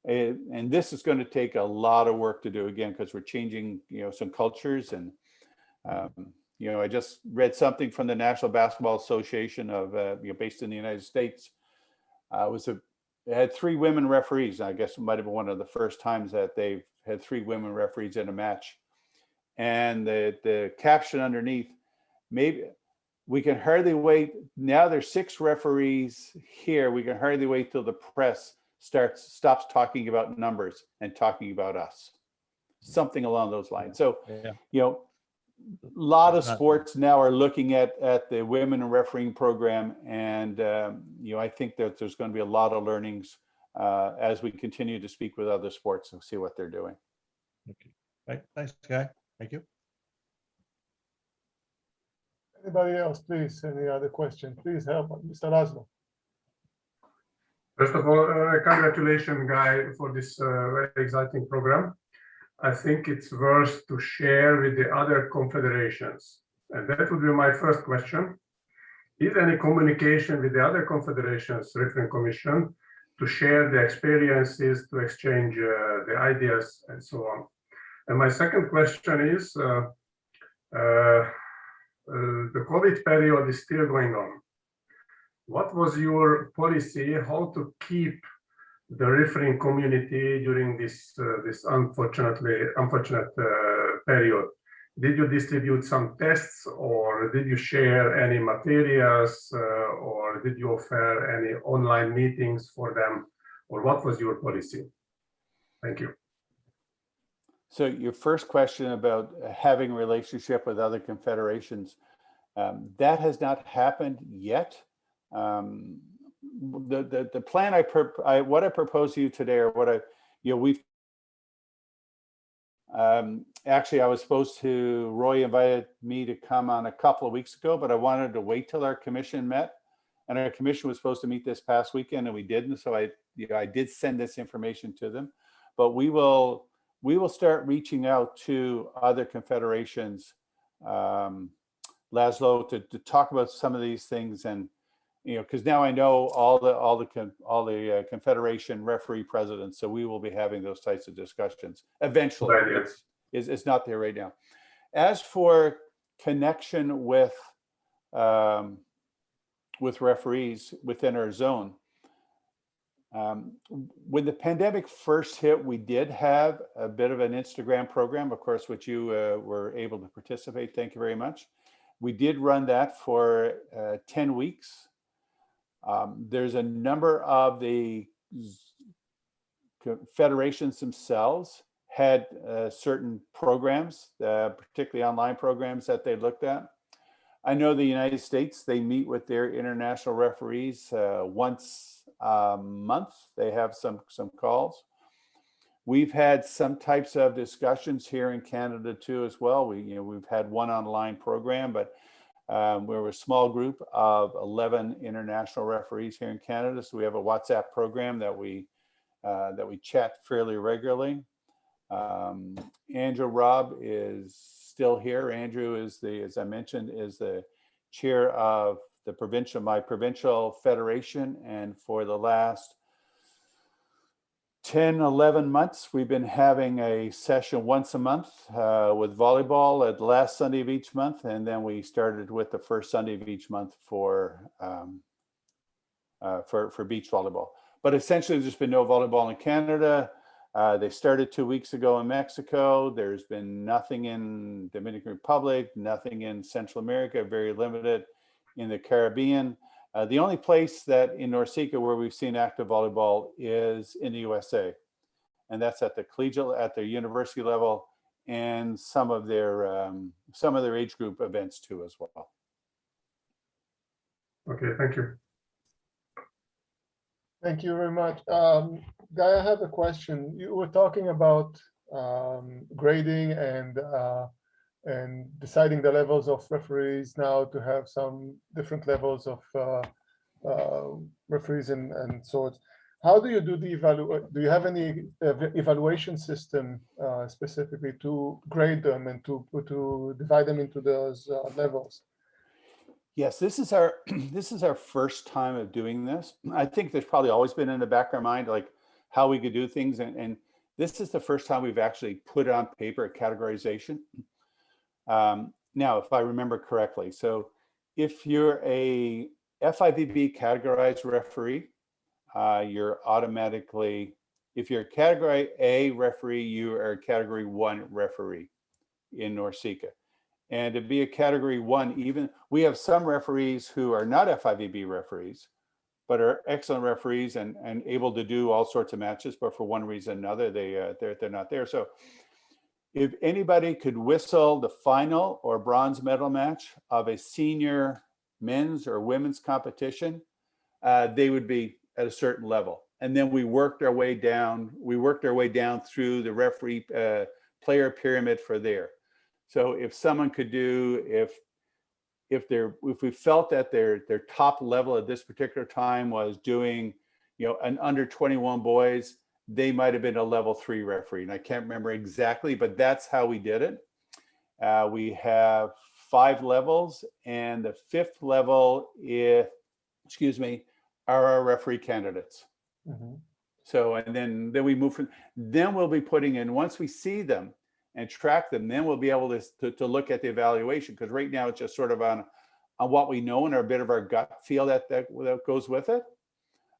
And this is going to take a lot of work to do, again, because we're changing, some cultures. And, I just read something from the National Basketball Association of, based in the United States. It had 3 women referees. I guess it might have been one of the first times that they've had 3 women referees in a match. And the caption underneath, maybe we can hardly wait. Now there's 6 referees here. We can hardly wait till the press stops talking about numbers and talking about us. Something along those lines. So, a lot of sports now are looking at the women in refereeing program, and I think that there's going to be a lot of learnings as we continue to speak with other sports and see what they're doing. Okay, right. Thanks, Guy. Thank you. Anybody else, please? Any other question? Please help, Mr. Laszlo. First of all, congratulations, Guy, for this very exciting program. I think it's worth to share with the other confederations. And that would be my first question. Is any communication with the other confederations, refereeing commission, to share the experiences, to exchange the ideas, and so on? And my second question is, the COVID period is still going on. What was your policy, how to keep the refereeing community during this unfortunate period? Did you distribute some tests, or did you share any materials, or did you offer any online meetings for them, or what was your policy? Thank you. So your first question about having a relationship with other confederations, that has not happened yet. The plan what I propose to you today, or what actually I was supposed to, Roy invited me to come on a couple of weeks ago, but I wanted to wait till our commission met, and our commission was supposed to meet this past weekend, and we didn't. So I did send this information to them, but we will start reaching out to other confederations, Laszlo, to talk about some of these things. And because now I know all the confederation referee presidents, so we will be having those types of discussions eventually. It's not there right now. As for connection with referees within our zone, when the pandemic first hit, we did have a bit of an Instagram program, of course, which you were able to participate. Thank you very much. We did run that for 10 weeks. There's a number of the federations themselves had certain programs, particularly online programs that they looked at. I know the United States, they meet with their international referees once a month. They have some calls. We've had some types of discussions here in Canada too as well. We've had one online program, but we're a small group of 11 international referees here in Canada. So we have a WhatsApp program that we chat fairly regularly. Andrew Robb is still here. Andrew is as I mentioned, is the chair of my provincial federation. And for the last 10, 11 months, we've been having a session once a month with volleyball at the last Sunday of each month. And then we started with the first Sunday of each month for beach volleyball. But essentially, there's been no volleyball in Canada. They started 2 weeks ago in Mexico. There's been nothing in Dominican Republic, nothing in Central America, very limited in the Caribbean. The only place that in NORCECA where we've seen active volleyball is in the USA. And that's at the collegiate, at the university level, and some of their age group events too as well. Okay, thank you. Thank you very much. Guy, I have a question. You were talking about grading and deciding the levels of referees now to have some different levels of referees and sorts. How do you do the do you have any evaluation system specifically to grade them and to divide them into those levels? Yes, this is our this is our first time of doing this. I think there's probably always been in the back of our mind like how we could do things, and this is the first time we've actually put on paper a categorization. Now, if I remember correctly, so if you're a FIVB categorized referee, you're automatically, if you're a category A referee, you are a category 1 referee in NORCECA. And to be a category 1, even we have some referees who are not FIVB referees, but are excellent referees and able to do all sorts of matches, but for one reason or another, they're not there. So if anybody could whistle the final or bronze medal match of a senior men's or women's competition, they would be at a certain level. And then we worked our way down. We worked our way down through the referee player pyramid for there. So if someone could do, if we felt that their top level at this particular time was doing, an under 21 boys, they might have been a level 3 referee. And I can't remember exactly, but that's how we did it. We have 5 levels, and the 5th level are our referee candidates. Mm-hmm. So, and then we move from, then we'll be putting in, once we see them and track them, then we'll be able to look at the evaluation, because right now it's just sort of on what we know and a bit of our gut feel that goes with it.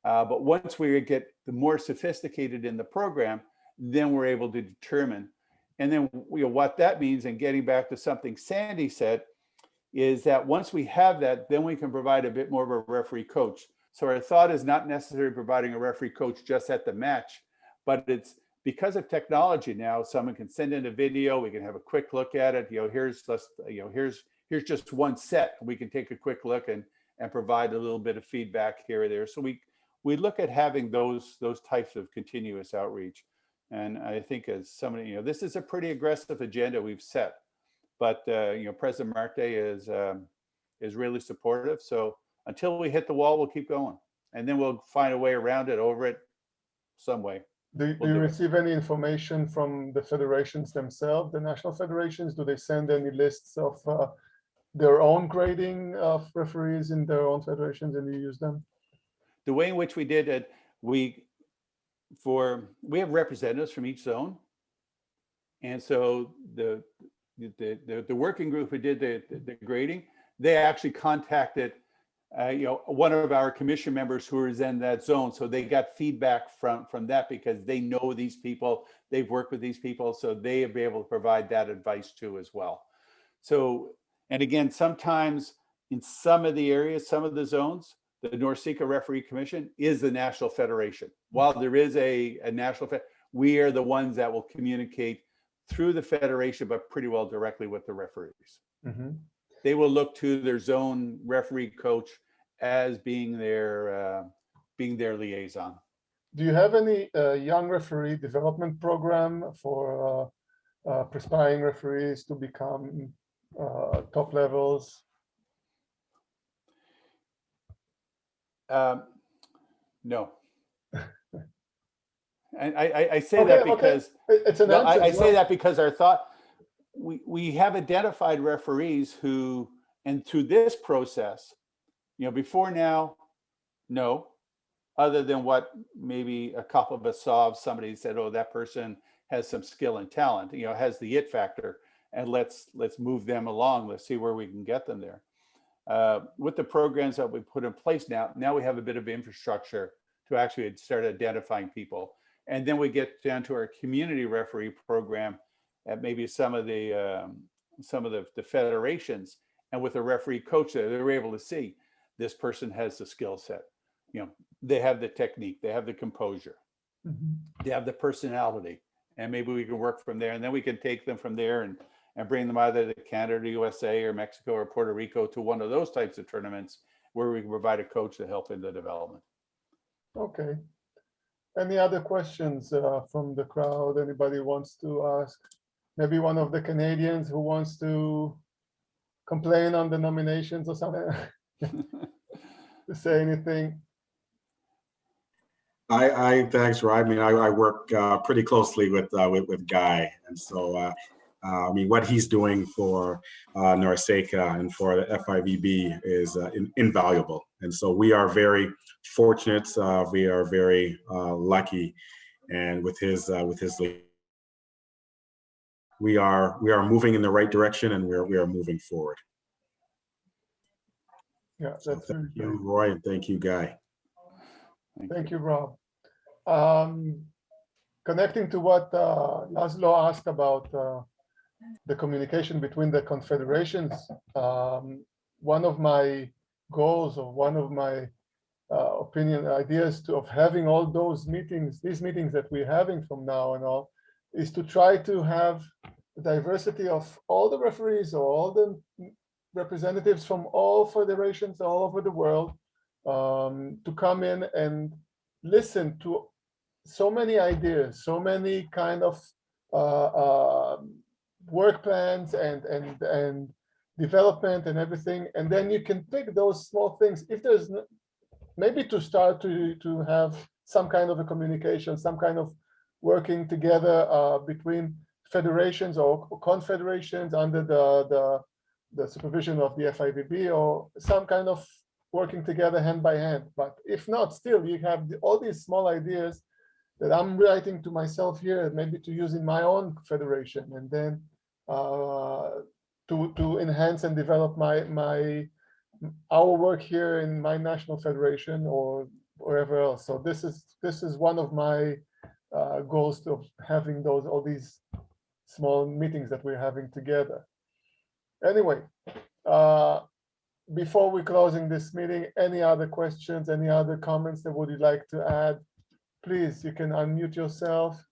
But once we get the more sophisticated in the program, then we're able to determine. And then what that means, and getting back to something Sandy said, is that once we have that, then we can provide a bit more of a referee coach. So our thought is not necessarily providing a referee coach just at the match, but it's because of technology now, someone can send in a video, we can have a quick look at it. Here's just one set. We can take a quick look and provide a little bit of feedback here or there. So we look at having those types of continuous outreach. And I think as somebody, this is a pretty aggressive agenda we've set, but President Marte is really supportive. So until we hit the wall, we'll keep going, and then we'll find a way around it, over it, some way. Do you receive any information from the federations themselves, the national federations? Do they send any lists of their own grading of referees in their own federations, and you use them? The way in which we did it, we have representatives from each zone, and so the working group who did the grading, they actually contacted one of our commission members who is in that zone. So they got feedback from that, because they know these people, they've worked with these people, so they'll be able to provide that advice too as well. So, and again, sometimes in some of the areas, some of the zones, the NORCECA Referee Commission is the national federation. While there is a national we are the ones that will communicate through the federation, but pretty well directly with the referees. Mm-hmm. They will look to their zone referee coach as being their liaison. Do you have any young referee development program for aspiring referees to become top levels? No. And I say that because it's an answer. I say that because our thought, we have identified referees who, and through this process, before now, no, other than what maybe a couple of us saw of somebody said, oh, that person has some skill and talent, you know, has the it factor, and let's move them along. Let's see where we can get them there. With the programs that we put in place now we have a bit of infrastructure to actually start identifying people. And then we get down to our community referee program at maybe some of the federations, and with a referee coach there, they're able to see this person has the skill set. You know, they have the technique, they have the composure, they have the personality, and maybe we can work from there. And then we can take them from there and bring them either to Canada, USA, or Mexico, or Puerto Rico to one of those types of tournaments where we can provide a coach to help in the development. Okay. Any other questions from the crowd? Anybody wants to ask? Maybe one of the Canadians who wants to complain on the nominations or something, to say anything. Thanks, Roy. I mean, I work pretty closely with Guy, and so I mean, what he's doing for NORCECA and for the FIVB is invaluable. And so we are very fortunate. We are very lucky, and with his lead, we are moving in the right direction, and we are moving forward. Yeah, So that's thank very you, great. Roy, and thank you, Guy. Thank you, Rob. Connecting to what Laszlo asked about the communication between the confederations, one of my goals, or one of my ideas of having all those meetings, these meetings that we're having from now and all, is to try to have the diversity of all the referees or all the representatives from all federations all over the world to come in and listen to so many ideas, so many kind of work plans and development and everything. And then you can pick those small things. If there's maybe to start to have some kind of a communication, some kind of working together between federations or confederations under the supervision of the FIVB, or some kind of working together hand by hand. But if not, still you have all these small ideas that I'm writing to myself here, maybe to use in my own federation, and then to enhance and develop our work here in my national federation or wherever else. So this is one of my goals of having all these small meetings that we're having together. Anyway, before we're closing this meeting, any other questions, any other comments that would you like to add? Please, you can unmute yourself.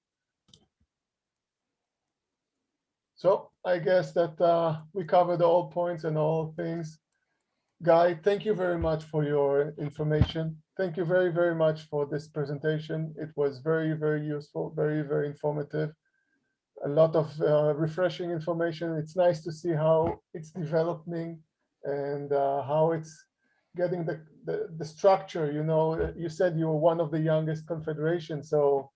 So I guess that we covered all points and all things. Guy, thank you very much for your information. Thank you very, very much for this presentation. It was very, very useful, very, very informative. A lot of refreshing information. It's nice to see how it's developing and how it's getting the structure. You know, you said you were one of the youngest confederations, so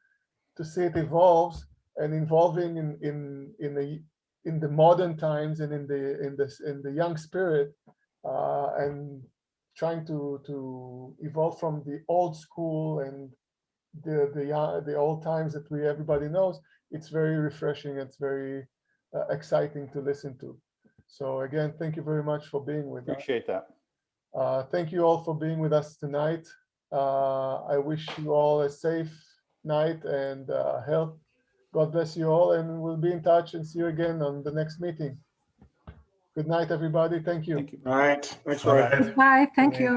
to see it evolves and evolving in the modern times and in the young spirit, and trying to evolve from the old school and the old times that everybody knows. It's very refreshing. It's very exciting to listen to. So again, thank you very much for being with us. Appreciate that. Thank you all for being with us tonight. I wish you all a safe night and health. God bless you all, and we'll be in touch and see you again on the next meeting. Good night, everybody. Thank you. Thank you. All right. Thanks, Roy. Right. Bye, thank you.